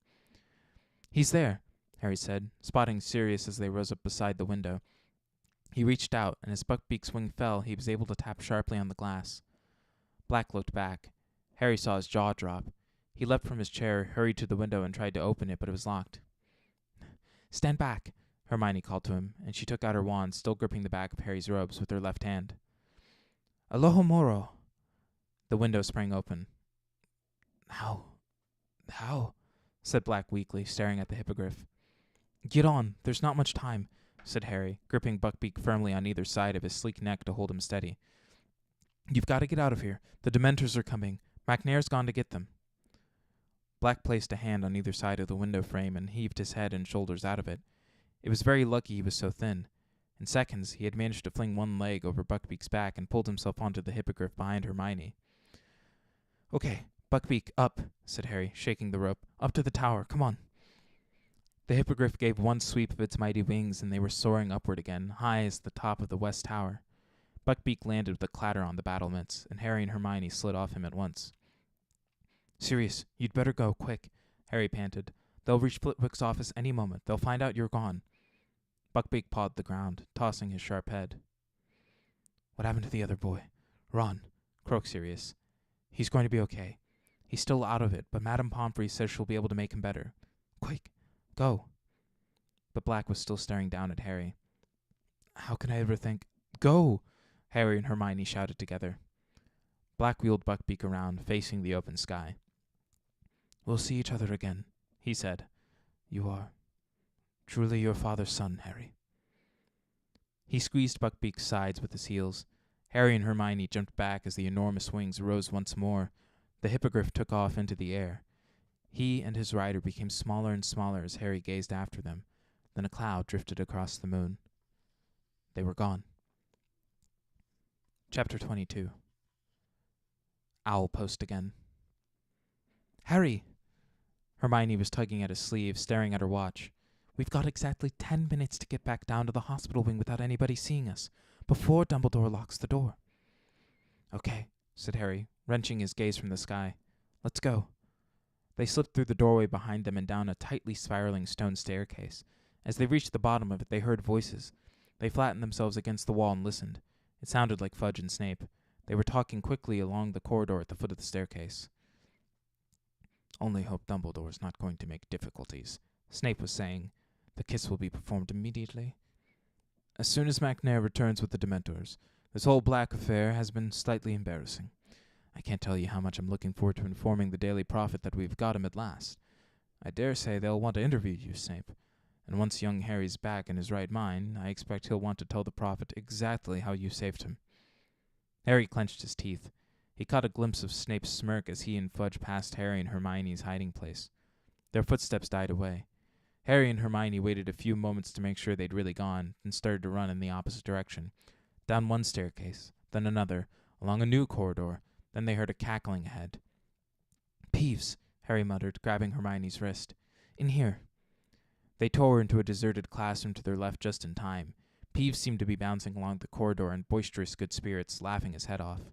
"He's there," Harry said, spotting Sirius as they rose up beside the window. He reached out, and as Buckbeak's wing fell, he was able to tap sharply on the glass. Black looked back. Harry saw his jaw drop. He leapt from his chair, hurried to the window, and tried to open it, but it was locked. "Stand back," Hermione called to him, and she took out her wand, still gripping the back of Harry's robes with her left hand. "Alohomora!" The window sprang open. How? Said Black weakly, staring at the hippogriff. "Get on. There's not much time," said Harry, gripping Buckbeak firmly on either side of his sleek neck to hold him steady. "You've got to get out of here. The Dementors are coming. MacNair's gone to get them." Black placed a hand on either side of the window frame and heaved his head and shoulders out of it. It was very lucky he was so thin. In seconds, he had managed to fling one leg over Buckbeak's back and pulled himself onto the hippogriff behind Hermione. "Okay, Buckbeak, up," said Harry, shaking the rope. "Up to the tower. Come on." The hippogriff gave one sweep of its mighty wings, and they were soaring upward again, high as the top of the west tower. Buckbeak landed with a clatter on the battlements, and Harry and Hermione slid off him at once. "Sirius, you'd better go, quick," Harry panted. "They'll reach Flitwick's office any moment. They'll find out you're gone." Buckbeak pawed the ground, tossing his sharp head. "What happened to the other boy?" "Ron," croaked Sirius. "He's going to be okay. He's still out of it, but Madame Pomfrey says she'll be able to make him better. Quick, go." But Black was still staring down at Harry. "How can I ever think—" "Go!" Harry and Hermione shouted together. Black wheeled Buckbeak around, facing the open sky. "We'll see each other again," he said. "You are truly your father's son, Harry." He squeezed Buckbeak's sides with his heels. Harry and Hermione jumped back as the enormous wings rose once more. The hippogriff took off into the air. He and his rider became smaller and smaller as Harry gazed after them. Then a cloud drifted across the moon. They were gone. Chapter 22. Owl Post again. "Harry!" Hermione was tugging at his sleeve, staring at her watch. "We've got exactly 10 minutes to get back down to the hospital wing without anybody seeing us, before Dumbledore locks the door." "Okay," said Harry, wrenching his gaze from the sky. "Let's go." They slipped through the doorway behind them and down a tightly spiraling stone staircase. As they reached the bottom of it, they heard voices. They flattened themselves against the wall and listened. It sounded like Fudge and Snape. They were talking quickly along the corridor at the foot of the staircase. "Only hope Dumbledore's not going to make difficulties," Snape was saying. "The kiss will be performed immediately. As soon as MacNair returns with the Dementors. This whole Black affair has been slightly embarrassing. I can't tell you how much I'm looking forward to informing the Daily Prophet that we've got him at last. I dare say they'll want to interview you, Snape. And once young Harry's back in his right mind, I expect he'll want to tell the Prophet exactly how you saved him." Harry clenched his teeth. He caught a glimpse of Snape's smirk as he and Fudge passed Harry and Hermione's hiding place. Their footsteps died away. Harry and Hermione waited a few moments to make sure they'd really gone, and started to run in the opposite direction. Down one staircase, then another, along a new corridor. Then they heard a cackling ahead. "Peeves," Harry muttered, grabbing Hermione's wrist. "In here." They tore into a deserted classroom to their left just in time. Peeves seemed to be bouncing along the corridor in boisterous good spirits, laughing his head off.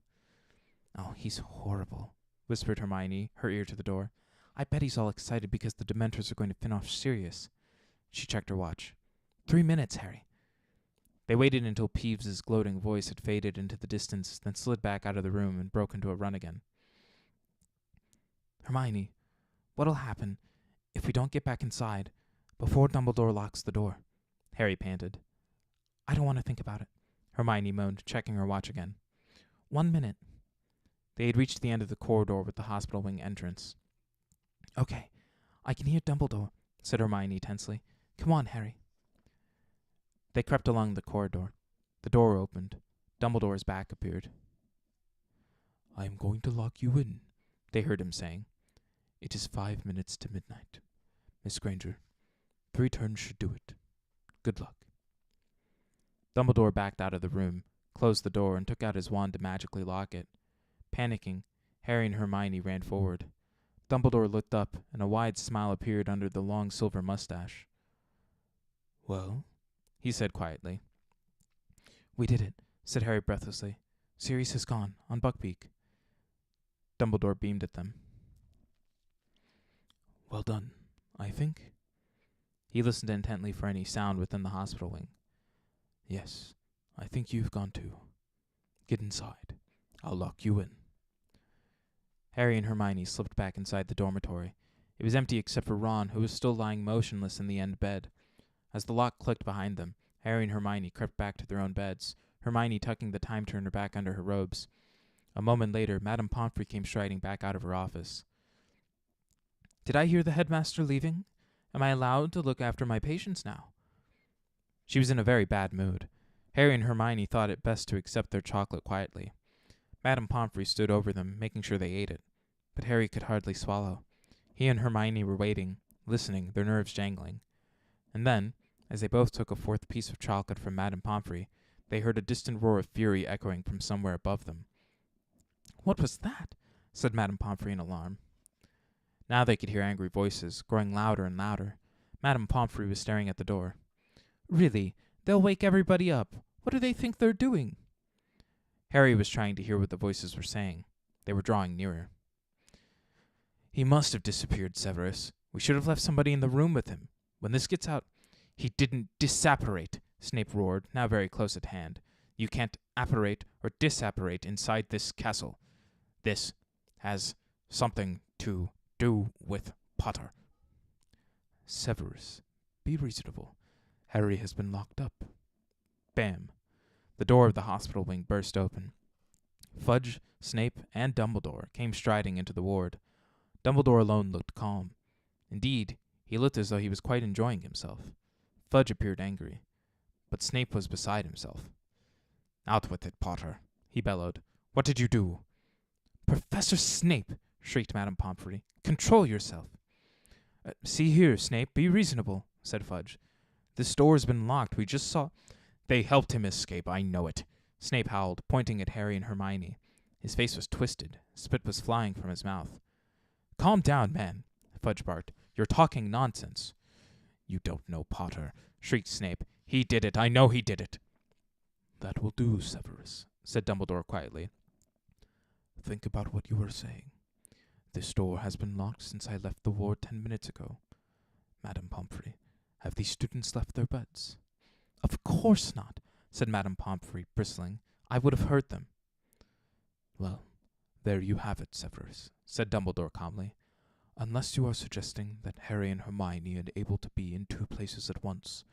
"Oh, he's horrible," whispered Hermione, her ear to the door. "I bet he's all excited because the Dementors are going to finish off Sirius." She checked her watch. 3 minutes, Harry." They waited until Peeves's gloating voice had faded into the distance, then slid back out of the room and broke into a run again. "Hermione, what'll happen if we don't get back inside before Dumbledore locks the door?" Harry panted. "I don't want to think about it," Hermione moaned, checking her watch again. 1 minute. They had reached the end of the corridor with the hospital wing entrance. Okay, I can hear Dumbledore, said Hermione tensely. Come on, Harry. They crept along the corridor. The door opened. Dumbledore's back appeared. I am going to lock you in, they heard him saying. It is 5 minutes to midnight. Miss Granger, 3 turns should do it. Good luck. Dumbledore backed out of the room, closed the door, and took out his wand to magically lock it. Panicking, Harry and Hermione ran forward. Dumbledore looked up, and a wide smile appeared under the long silver mustache. Well, he said quietly. We did it, said Harry breathlessly. Sirius has gone, on Buckbeak. Dumbledore beamed at them. Well done, I think. He listened intently for any sound within the hospital wing. Yes, I think you've gone too. Get inside. I'll lock you in. Harry and Hermione slipped back inside the dormitory. It was empty except for Ron, who was still lying motionless in the end bed. As the lock clicked behind them, Harry and Hermione crept back to their own beds, Hermione tucking the time turner back under her robes. A moment later, Madame Pomfrey came striding back out of her office. Did I hear the headmaster leaving? Am I allowed to look after my patients now? She was in a very bad mood. Harry and Hermione thought it best to accept their chocolate quietly. Madame Pomfrey stood over them, making sure they ate it. But Harry could hardly swallow. He and Hermione were waiting, listening, their nerves jangling. And then, as they both took a fourth piece of chocolate from Madame Pomfrey, they heard a distant roar of fury echoing from somewhere above them. What was that? Said Madame Pomfrey in alarm. Now they could hear angry voices, growing louder and louder. Madame Pomfrey was staring at the door. Really, they'll wake everybody up. What do they think they're doing? Harry was trying to hear what the voices were saying. They were drawing nearer. He must have disappeared, Severus. We should have left somebody in the room with him. When this gets out... He didn't disapparate, Snape roared, now very close at hand. You can't apparate or disapparate inside this castle. This has something to do with Potter. Severus, be reasonable. Harry has been locked up. Bam. The door of the hospital wing burst open. Fudge, Snape, and Dumbledore came striding into the ward. Dumbledore alone looked calm. Indeed, he looked as though he was quite enjoying himself. Fudge appeared angry, but Snape was beside himself. Out with it, Potter, he bellowed. What did you do? Professor Snape, shrieked Madame Pomfrey. Control yourself. See here, Snape, be reasonable, said Fudge. This door's been locked. We just saw... They helped him escape, I know it, Snape howled, pointing at Harry and Hermione. His face was twisted. Spit was flying from his mouth. Calm down, man, Fudge barked. You're talking nonsense. You don't know Potter, shrieked Snape. He did it. I know he did it. That will do, Severus, said Dumbledore quietly. Think about what you were saying. This door has been locked since I left the ward 10 minutes ago. Madame Pomfrey, have these students left their beds? Of course not, said Madame Pomfrey, bristling. I would have hurt them. Well, there you have it, Severus, said Dumbledore calmly. Unless you are suggesting that Harry and Hermione are able to be in 2 places at once,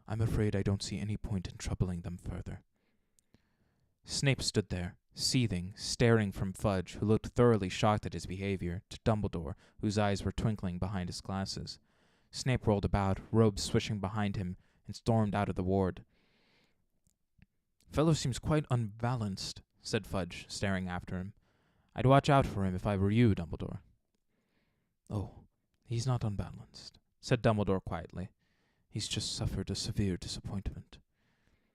I'm afraid I don't see any point in troubling them further. Snape stood there, seething, staring from Fudge, who looked thoroughly shocked at his behavior, to Dumbledore, whose eyes were twinkling behind his glasses. Snape rolled about, robes swishing behind him, and stormed out of the ward. Fellow seems quite unbalanced, said Fudge, staring after him. I'd watch out for him if I were you, Dumbledore. Oh, he's not unbalanced, said Dumbledore quietly. He's just suffered a severe disappointment.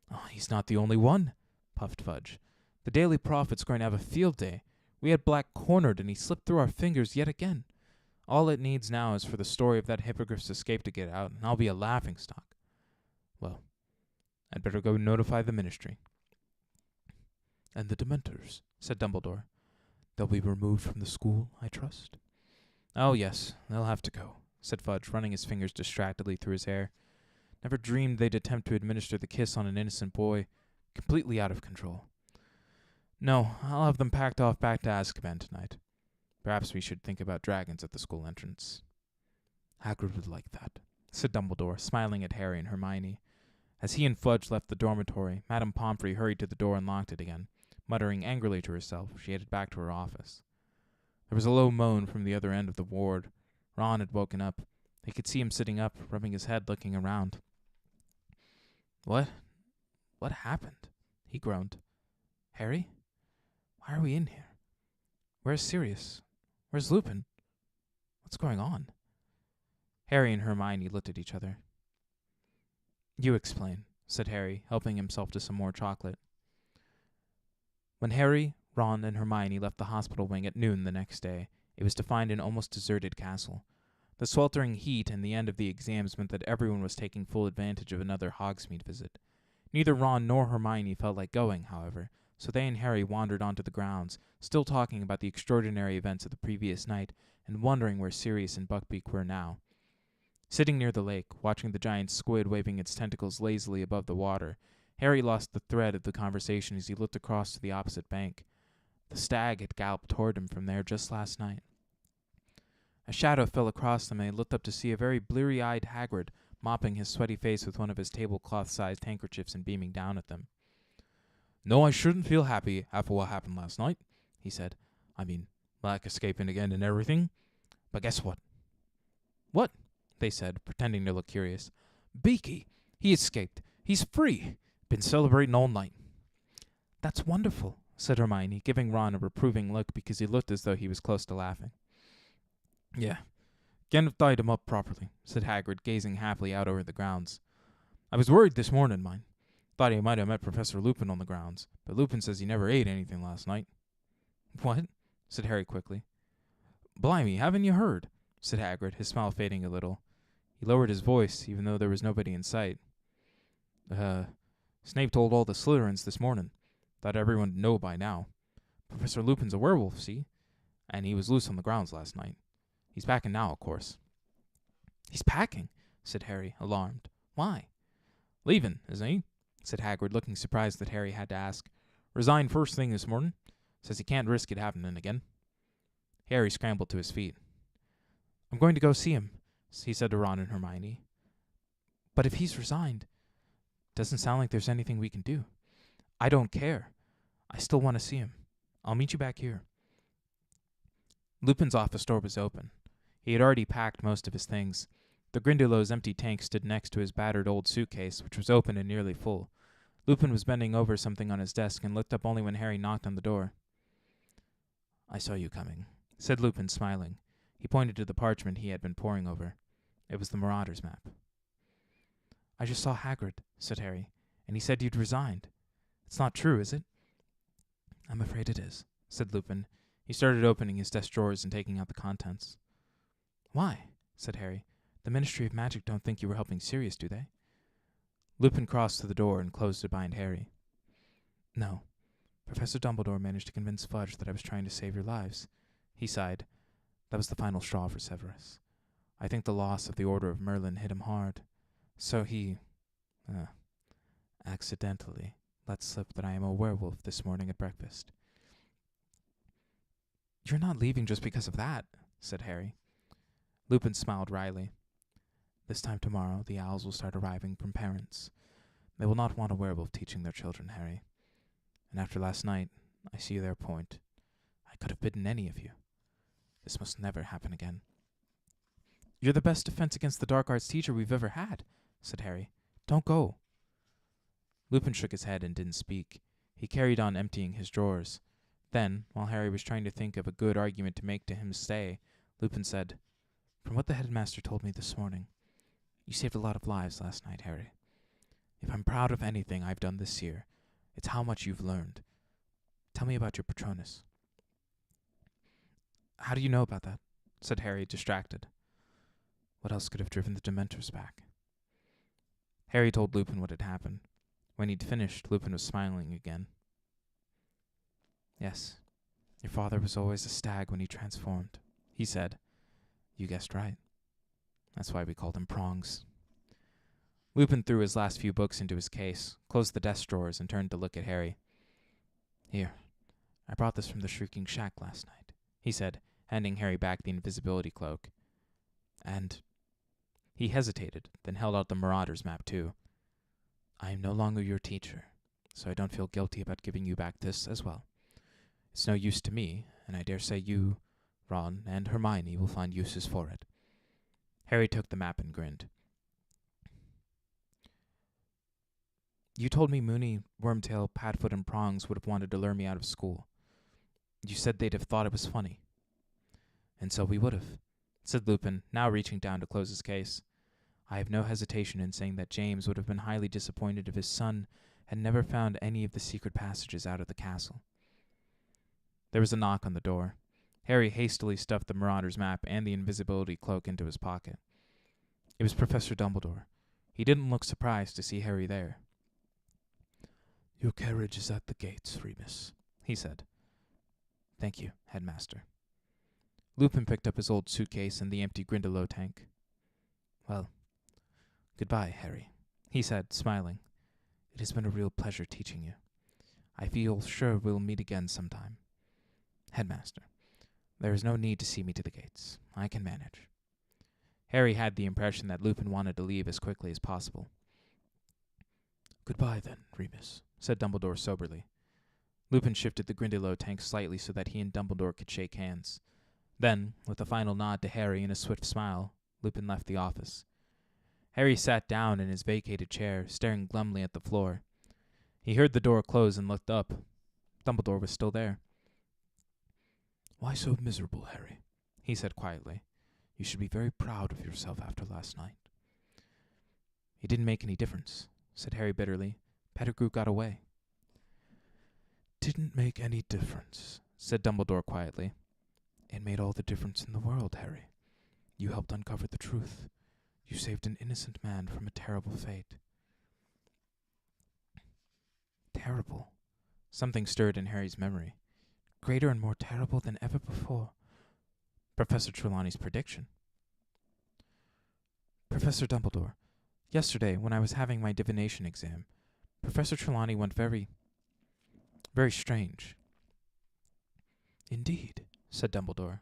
Oh, he's not the only one, puffed Fudge. The Daily Prophet's going to have a field day. We had Black cornered, and he slipped through our fingers yet again. All it needs now is for the story of that hippogriff's escape to get out, and I'll be a laughingstock. Well, I'd better go notify the Ministry. And the Dementors, said Dumbledore. They'll be removed from the school, I trust? Oh, yes, they'll have to go, said Fudge, running his fingers distractedly through his hair. Never dreamed they'd attempt to administer the kiss on an innocent boy. Completely out of control. No, I'll have them packed off back to Azkaban tonight. Perhaps we should think about dragons at the school entrance. Hagrid would like that, said Dumbledore, smiling at Harry and Hermione. As he and Fudge left the dormitory, Madame Pomfrey hurried to the door and locked it again. Muttering angrily to herself, she headed back to her office. There was a low moan from the other end of the ward. Ron had woken up. They could see him sitting up, rubbing his head, looking around. What happened? He groaned. Harry? Why are we in here? Where's Sirius? Where's Lupin? What's going on? Harry and Hermione looked at each other. You explain, said Harry, helping himself to some more chocolate. When Harry, Ron, and Hermione left the hospital wing at noon the next day, it was to find an almost deserted castle. The sweltering heat and the end of the exams meant that everyone was taking full advantage of another Hogsmeade visit. Neither Ron nor Hermione felt like going, however, so they and Harry wandered onto the grounds, still talking about the extraordinary events of the previous night and wondering where Sirius and Buckbeak were now. Sitting near the lake, watching the giant squid waving its tentacles lazily above the water, Harry lost the thread of the conversation as he looked across to the opposite bank. The stag had galloped toward him from there just last night. A shadow fell across them, and they looked up to see a very bleary-eyed Hagrid mopping his sweaty face with one of his tablecloth-sized handkerchiefs and beaming down at them. No, I shouldn't feel happy after what happened last night, he said. I mean, Black escaping again and everything. But guess what? What? They said, pretending to look curious. Beaky! He escaped. He's free. Been celebrating all night. That's wonderful, said Hermione, giving Ron a reproving look because he looked as though he was close to laughing. Yeah. Can't have tied him up properly, said Hagrid, gazing happily out over the grounds. I was worried this morning, mind. Thought he might have met Professor Lupin on the grounds, but Lupin says he never ate anything last night. What? Said Harry quickly. Blimey, haven't you heard? Said Hagrid, his smile fading a little. He lowered his voice, even though there was nobody in sight. Snape told all the Slytherins this morning. Thought everyone would know by now. Professor Lupin's a werewolf, see? And he was loose on the grounds last night. He's packing now, of course. He's packing, said Harry, alarmed. Why? Leaving, isn't he? Said Hagrid, looking surprised that Harry had to ask. Resigned first thing this morning. Says he can't risk it happening again. Harry scrambled to his feet. I'm going to go see him, he said to Ron and Hermione. But if he's resigned, doesn't sound like there's anything we can do. I don't care. I still want to see him. I'll meet you back here. Lupin's office door was open. He had already packed most of his things. The Grindylows' empty tank stood next to his battered old suitcase, which was open and nearly full. Lupin was bending over something on his desk and looked up only when Harry knocked on the door. I saw you coming, said Lupin, smiling. He pointed to the parchment he had been poring over. It was the Marauders' map. I just saw Hagrid, said Harry, and he said you'd resigned. It's not true, is it? I'm afraid it is, said Lupin. He started opening his desk drawers and taking out the contents. Why? Said Harry. The Ministry of Magic don't think you were helping Sirius, do they? Lupin crossed to the door and closed it behind Harry. No. Professor Dumbledore managed to convince Fudge that I was trying to save your lives. He sighed. That was the final straw for Severus. I think the loss of the Order of Merlin hit him hard. So he, accidentally let slip that I am a werewolf this morning at breakfast. You're not leaving just because of that, said Harry. Lupin smiled wryly. This time tomorrow, the owls will start arriving from parents. They will not want a werewolf teaching their children, Harry. And after last night, I see their point. I could have bidden any of you. This must never happen again. You're the best defense against the dark arts teacher we've ever had, said Harry. Don't go. Lupin shook his head and didn't speak. He carried on emptying his drawers. Then, while Harry was trying to think of a good argument to make to him stay, Lupin said, From what the headmaster told me this morning, you saved a lot of lives last night, Harry. If I'm proud of anything I've done this year, it's how much you've learned. Tell me about your Patronus. How do you know about that? Said Harry, distracted. What else could have driven the Dementors back? Harry told Lupin what had happened. When he'd finished, Lupin was smiling again. Yes, your father was always a stag when he transformed, he said. You guessed right. That's why we called him Prongs. Lupin threw his last few books into his case, closed the desk drawers, and turned to look at Harry. Here, I brought this from the Shrieking Shack last night, he said, handing Harry back the invisibility cloak. And he hesitated, then held out the Marauders map too. I am no longer your teacher, so I don't feel guilty about giving you back this as well. It's no use to me, and I dare say you, Ron, and Hermione will find uses for it. Harry took the map and grinned. You told me Moony, Wormtail, Padfoot, and Prongs would have wanted to lure me out of school. You said they'd have thought it was funny. And so we would have, said Lupin, now reaching down to close his case. I have no hesitation in saying that James would have been highly disappointed if his son had never found any of the secret passages out of the castle. There was a knock on the door. Harry hastily stuffed the Marauder's map and the invisibility cloak into his pocket. It was Professor Dumbledore. He didn't look surprised to see Harry there. Your carriage is at the gates, Remus, he said. Thank you, Headmaster. Lupin picked up his old suitcase and the empty Grindylow tank. Well, goodbye, Harry, he said, smiling. It has been a real pleasure teaching you. I feel sure we'll meet again sometime. Headmaster, there is no need to see me to the gates. I can manage. Harry had the impression that Lupin wanted to leave as quickly as possible. Goodbye, then, Remus, said Dumbledore soberly. Lupin shifted the Grindylow tank slightly so that he and Dumbledore could shake hands. Then, with a final nod to Harry and a swift smile, Lupin left the office. Harry sat down in his vacated chair, staring glumly at the floor. He heard the door close and looked up. Dumbledore was still there. Why so miserable, Harry? He said quietly. You should be very proud of yourself after last night. It didn't make any difference, said Harry bitterly. Pettigrew got away. Didn't make any difference, said Dumbledore quietly. It made all the difference in the world, Harry. You helped uncover the truth. You saved an innocent man from a terrible fate. Terrible. Something stirred in Harry's memory. Greater and more terrible than ever before. Professor Trelawney's prediction. Professor Dumbledore, yesterday, when I was having my divination exam, Professor Trelawney went very strange. Indeed, said Dumbledore.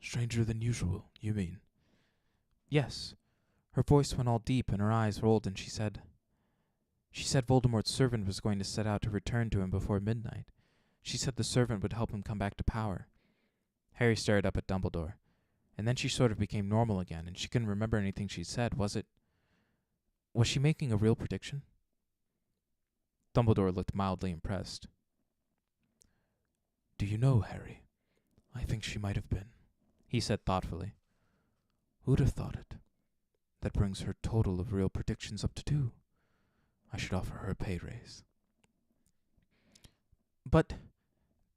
Stranger than usual, you mean? Yes. Her voice went all deep and her eyes rolled, and she said Voldemort's servant was going to set out to return to him before midnight. She said the servant would help him come back to power. Harry stared up at Dumbledore, and then she sort of became normal again, and she couldn't remember anything she'd said. Was she making a real prediction? Dumbledore looked mildly impressed. Do you know, Harry? I think she might have been, he said thoughtfully. Who'd have thought it? That brings her total of real predictions up to 2. I should offer her a pay raise. But...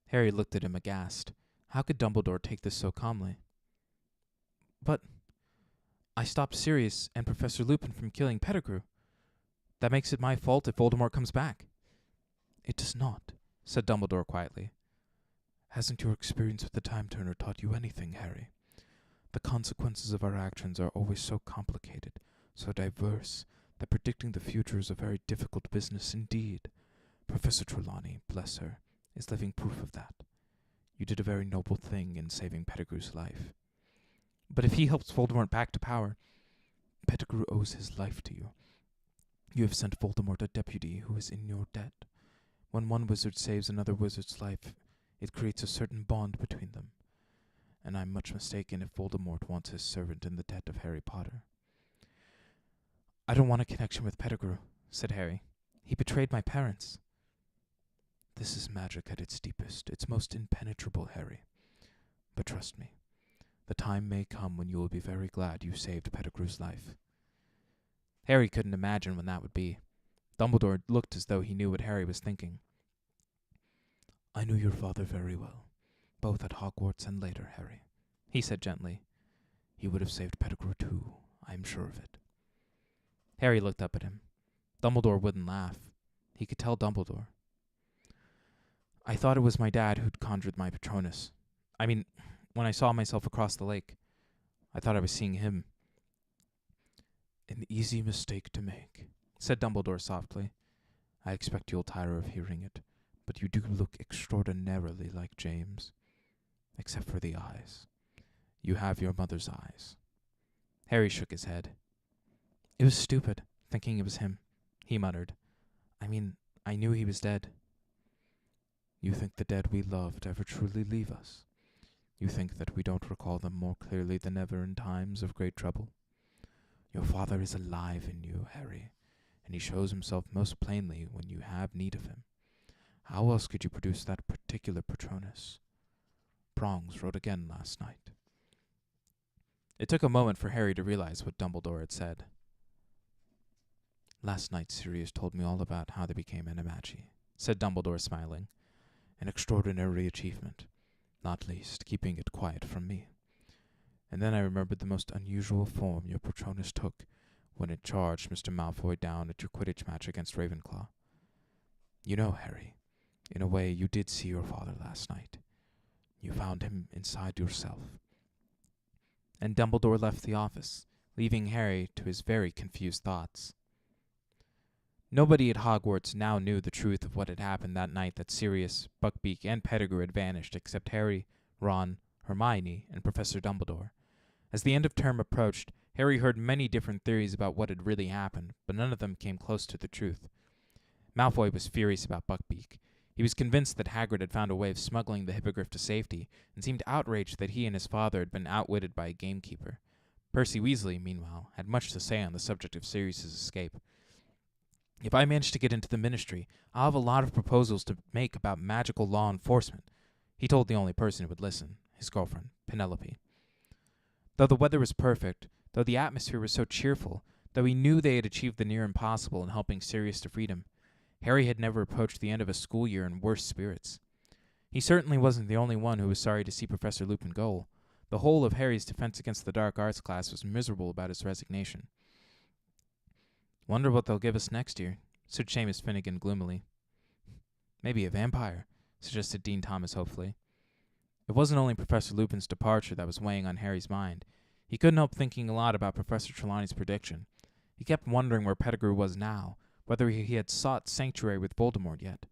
Harry looked at him aghast. How could Dumbledore take this so calmly? But... I stopped Sirius and Professor Lupin from killing Pettigrew. That makes it my fault if Voldemort comes back. It does not, said Dumbledore quietly. Hasn't your experience with the Time Turner taught you anything, Harry? The consequences of our actions are always so complicated, so diverse, that predicting the future is a very difficult business indeed. Professor Trelawney, bless her, is living proof of that. You did a very noble thing in saving Pettigrew's life. But if he helps Voldemort back to power, Pettigrew owes his life to you. You have sent Voldemort a deputy who is in your debt. When one wizard saves another wizard's life, it creates a certain bond between them. And I'm much mistaken if Voldemort wants his servant in the debt of Harry Potter. I don't want a connection with Pettigrew, said Harry. He betrayed my parents. This is magic at its deepest, its most impenetrable, Harry. But trust me, the time may come when you will be very glad you saved Pettigrew's life. Harry couldn't imagine when that would be. Dumbledore looked as though he knew what Harry was thinking. I knew your father very well, both at Hogwarts and later, Harry, he said gently. He would have saved Pettigrew too, I am sure of it. Harry looked up at him. Dumbledore wouldn't laugh. He could tell Dumbledore. I thought it was my dad who'd conjured my Patronus. I mean, when I saw myself across the lake, I thought I was seeing him. An easy mistake to make, said Dumbledore softly. I expect you'll tire of hearing it, but you do look extraordinarily like James. Except for the eyes. You have your mother's eyes. Harry shook his head. It was stupid. thinking it was him," he muttered. "I mean, I knew he was dead." "You think the dead we loved ever truly leave us? You think that we don't recall them more clearly than ever in times of great trouble? Your father is alive in you, Harry, and he shows himself most plainly when you have need of him. How else could you produce that particular Patronus? Prongs wrote again last night." It took a moment for Harry to realize what Dumbledore had said. "Last night Sirius told me all about how they became Animachi," said Dumbledore, smiling. "An extraordinary achievement, not least keeping it quiet from me. And then I remembered the most unusual form your Patronus took when it charged Mr. Malfoy down at your Quidditch match against Ravenclaw. You know, Harry, in a way you did see your father last night. You found him inside yourself." And Dumbledore left the office, leaving Harry to his very confused thoughts. Nobody at Hogwarts now knew the truth of what had happened that night that Sirius, Buckbeak, and Pettigrew had vanished, except Harry, Ron, Hermione, and Professor Dumbledore. As the end of term approached, Harry heard many different theories about what had really happened, but none of them came close to the truth. Malfoy was furious about Buckbeak. He was convinced that Hagrid had found a way of smuggling the Hippogriff to safety, and seemed outraged that he and his father had been outwitted by a gamekeeper. Percy Weasley, meanwhile, had much to say on the subject of Sirius's escape. "If I manage to get into the Ministry, I'll have a lot of proposals to make about magical law enforcement," he told the only person who would listen, his girlfriend, Penelope. Though the weather was perfect, though the atmosphere was so cheerful, though he knew they had achieved the near impossible in helping Sirius to freedom, Harry had never approached the end of a school year in worse spirits. He certainly wasn't the only one who was sorry to see Professor Lupin go. The whole of Harry's Defense Against the Dark Arts class was miserable about his resignation. "Wonder what they'll give us next year," said Seamus Finnegan gloomily. "Maybe a vampire," suggested Dean Thomas hopefully. It wasn't only Professor Lupin's departure that was weighing on Harry's mind. He couldn't help thinking a lot about Professor Trelawney's prediction. He kept wondering where Pettigrew was now, whether he had sought sanctuary with Voldemort yet.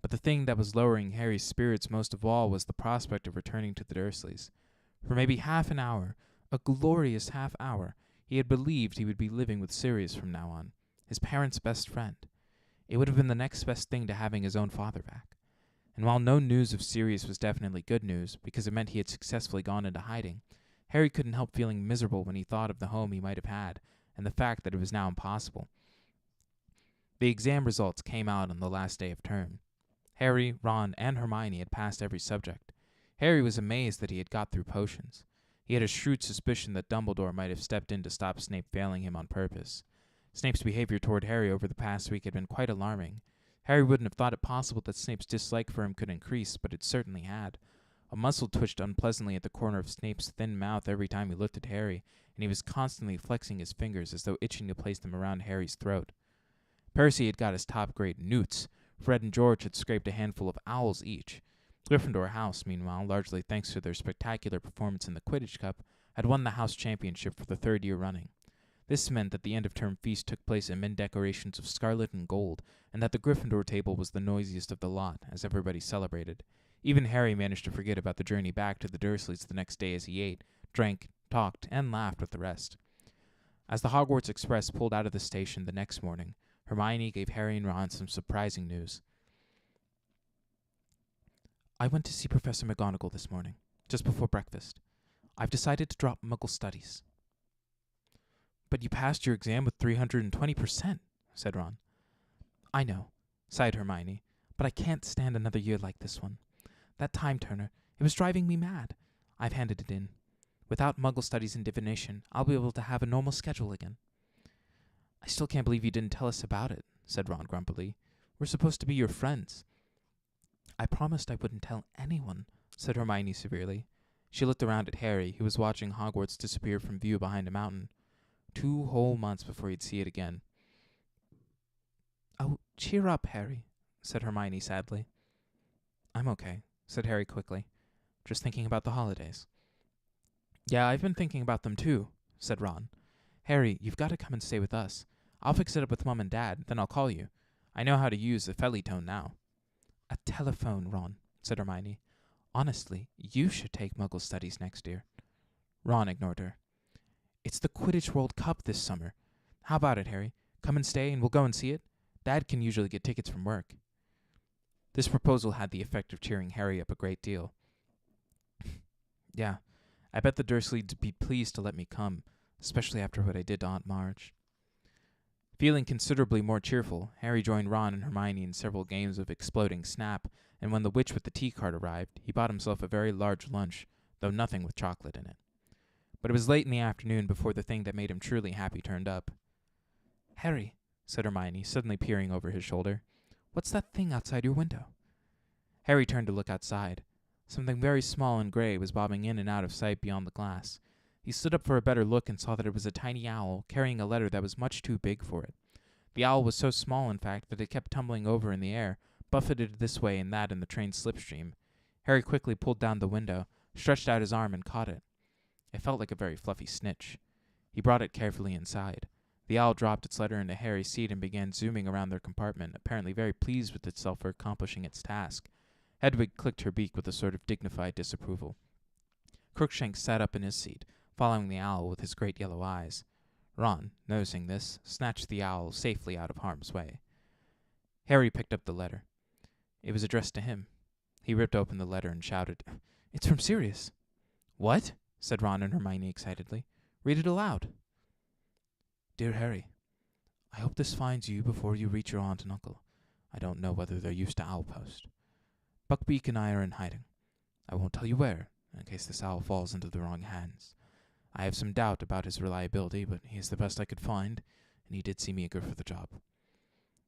But the thing that was lowering Harry's spirits most of all was the prospect of returning to the Dursleys. For maybe half an hour, a glorious half hour, he had believed he would be living with Sirius from now on, his parents' best friend. It would have been the next best thing to having his own father back. And while no news of Sirius was definitely good news, because it meant he had successfully gone into hiding, Harry couldn't help feeling miserable when he thought of the home he might have had, and the fact that it was now impossible. The exam results came out on the last day of term. Harry, Ron, and Hermione had passed every subject. Harry was amazed that he had got through potions. He had a shrewd suspicion that Dumbledore might have stepped in to stop Snape failing him on purpose. Snape's behavior toward Harry over the past week had been quite alarming. Harry wouldn't have thought it possible that Snape's dislike for him could increase, but it certainly had. A muscle twitched unpleasantly at the corner of Snape's thin mouth every time he looked at Harry, and he was constantly flexing his fingers as though itching to place them around Harry's throat. Percy had got his top-grade newts. Fred and George had scraped a handful of owls each. Gryffindor House, meanwhile, largely thanks to their spectacular performance in the Quidditch Cup, had won the house championship for the third year running. This meant that the end-of-term feast took place amid decorations of scarlet and gold, and that the Gryffindor table was the noisiest of the lot, as everybody celebrated. Even Harry managed to forget about the journey back to the Dursleys the next day as he ate, drank, talked, and laughed with the rest. As the Hogwarts Express pulled out of the station the next morning, Hermione gave Harry and Ron some surprising news. "I went to see Professor McGonagall this morning, just before breakfast. I've decided to drop Muggle studies." "But you passed your exam with 320%, said Ron. "I know," sighed Hermione, "but I can't stand another year like this one. That time turner, it was driving me mad. I've handed it in. Without Muggle studies and divination, I'll be able to have a normal schedule again." "I still can't believe you didn't tell us about it," said Ron grumpily. "We're supposed to be your friends." "I promised I wouldn't tell anyone," said Hermione severely. She looked around at Harry, who was watching Hogwarts disappear from view behind a mountain. 2 whole months before he'd see it again. "Oh, cheer up, Harry," said Hermione sadly. "I'm okay," said Harry quickly. "Just thinking about the holidays." "Yeah, I've been thinking about them too," said Ron. "Harry, you've got to come and stay with us. I'll fix it up with Mum and Dad, then I'll call you. I know how to use the Felietone now." "A telephone, Ron," said Hermione. "Honestly, you should take Muggle studies next year." Ron ignored her. "It's the Quidditch World Cup this summer. How about it, Harry? Come and stay, and we'll go and see it. Dad can usually get tickets from work." This proposal had the effect of cheering Harry up a great deal. "Yeah, I bet the Dursleys be pleased to let me come, especially after what I did to Aunt Marge." Feeling considerably more cheerful, Harry joined Ron and Hermione in several games of exploding snap, and when the witch with the tea cart arrived, he bought himself a very large lunch, though nothing with chocolate in it. But it was late in the afternoon before the thing that made him truly happy turned up. "Harry," said Hermione, suddenly peering over his shoulder, "what's that thing outside your window?" Harry turned to look outside. Something very small and gray was bobbing in and out of sight beyond the glass. He stood up for a better look and saw that it was a tiny owl carrying a letter that was much too big for it. The owl was so small, in fact, that it kept tumbling over in the air, buffeted this way and that in the train's slipstream. Harry quickly pulled down the window, stretched out his arm, and caught it. It felt like a very fluffy snitch. He brought it carefully inside. The owl dropped its letter into Harry's seat and began zooming around their compartment, apparently very pleased with itself for accomplishing its task. Hedwig clicked her beak with a sort of dignified disapproval. Crookshanks sat up in his seat, following the owl with his great yellow eyes. Ron, noticing this, snatched the owl safely out of harm's way. Harry picked up the letter. It was addressed to him. He ripped open the letter and shouted, "It's from Sirius." "What?" said Ron and Hermione excitedly. "Read it aloud." "Dear Harry, I hope this finds you before you reach your aunt and uncle. I don't know whether they're used to owl post. Buckbeak and I are in hiding. I won't tell you where, in case this owl falls into the wrong hands. I have some doubt about his reliability, but he is the best I could find, and he did seem eager for the job.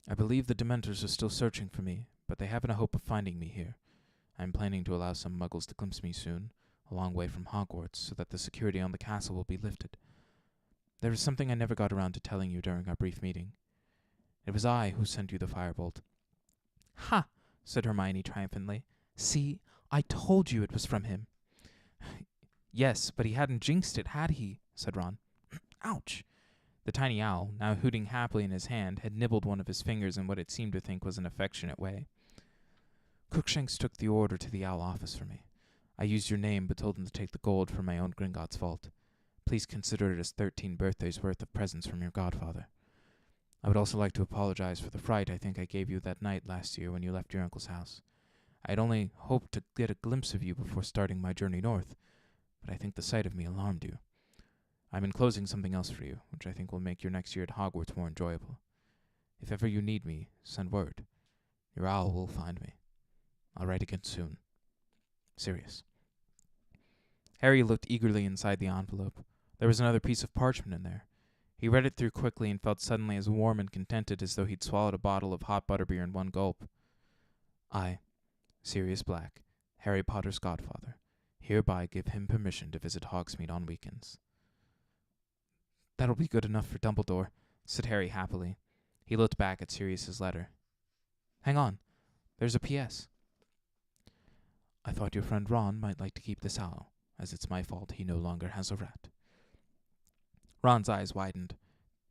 I believe the Dementors are still searching for me, but they haven't a hope of finding me here. I am planning to allow some muggles to glimpse me soon, a long way from Hogwarts, so that the security on the castle will be lifted. There is something I never got around to telling you during our brief meeting. It was I who sent you the firebolt." "Ha!" said Hermione triumphantly. "See, I told you it was from him." "Yes, but he hadn't jinxed it, had he?" said Ron. "Ouch!" The tiny owl, now hooting happily in his hand, had nibbled one of his fingers in what it seemed to think was an affectionate way. "Crookshanks took the order to the owl office for me. I used your name, but told him to take the gold from my own Gringotts vault. Please consider it as 13 birthdays' worth of presents from your godfather. I would also like to apologize for the fright I think I gave you that night last year when you left your uncle's house. I had only hoped to get a glimpse of you before starting my journey north, but I think the sight of me alarmed you. I'm enclosing something else for you, which I think will make your next year at Hogwarts more enjoyable. If ever you need me, send word. Your owl will find me. I'll write again soon. Sirius." Harry looked eagerly inside the envelope. There was another piece of parchment in there. He read it through quickly and felt suddenly as warm and contented as though he'd swallowed a bottle of hot butterbeer in one gulp. "I, Sirius Black, Harry Potter's godfather, hereby give him permission to visit Hogsmeade on weekends." "That'll be good enough for Dumbledore," said Harry happily. He looked back at Sirius's letter. "Hang on. There's a P.S. I thought your friend Ron might like to keep this owl, as it's my fault he no longer has a rat." Ron's eyes widened.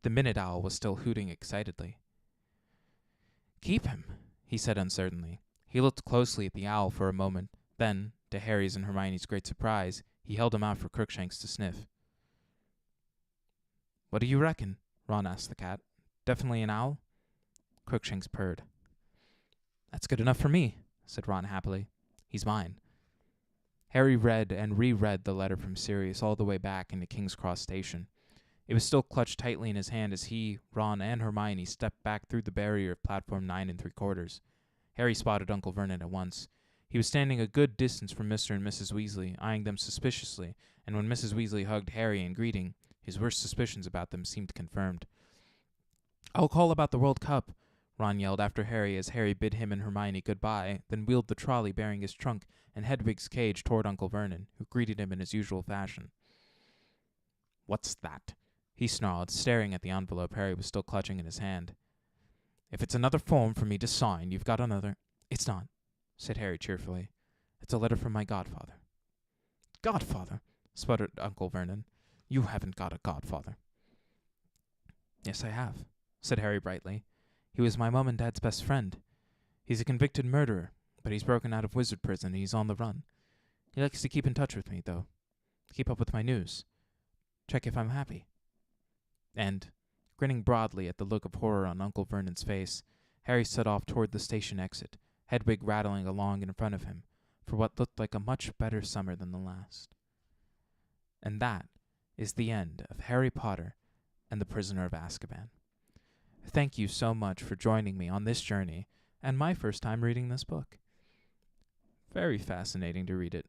The minute owl was still hooting excitedly. "Keep him," he said uncertainly. He looked closely at the owl for a moment, then, to Harry's and Hermione's great surprise, he held him out for Crookshanks to sniff. "What do you reckon?" Ron asked the cat. "Definitely an owl?" Crookshanks purred. "That's good enough for me," said Ron happily. "He's mine." Harry read and reread the letter from Sirius all the way back into King's Cross Station. It was still clutched tightly in his hand as he, Ron, and Hermione stepped back through the barrier of platform 9 3/4. Harry spotted Uncle Vernon at once. He was standing a good distance from Mr. and Mrs. Weasley, eyeing them suspiciously, and when Mrs. Weasley hugged Harry in greeting, his worst suspicions about them seemed confirmed. "I'll call about the World Cup," Ron yelled after Harry as Harry bid him and Hermione goodbye, then wheeled the trolley bearing his trunk and Hedwig's cage toward Uncle Vernon, who greeted him in his usual fashion. "What's that?" he snarled, staring at the envelope Harry was still clutching in his hand. "If it's another form for me to sign, you've got another—" "It's not," said Harry cheerfully. "It's a letter from my godfather." "Godfather?" sputtered Uncle Vernon. "You haven't got a godfather." "Yes, I have," said Harry brightly. "He was my mum and dad's best friend. He's a convicted murderer, but he's broken out of wizard prison and he's on the run. He likes to keep in touch with me, though. Keep up with my news. Check if I'm happy. And Grinning broadly at the look of horror on Uncle Vernon's face, Harry set off toward the station exit, Hedwig rattling along in front of him, for what looked like a much better summer than the last. And that is the end of Harry Potter and the Prisoner of Azkaban. Thank you so much for joining me on this journey, and my first time reading this book. Very fascinating to read it.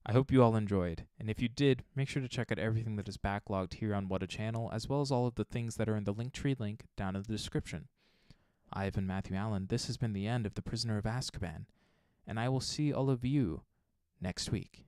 I hope you all enjoyed, and if you did, make sure to check out everything that is backlogged here on Whatta channel, as well as all of the things that are in the Linktree link down in the description. I have been Matthew Allen. This has been the end of The Prisoner of Azkaban, and I will see all of you next week.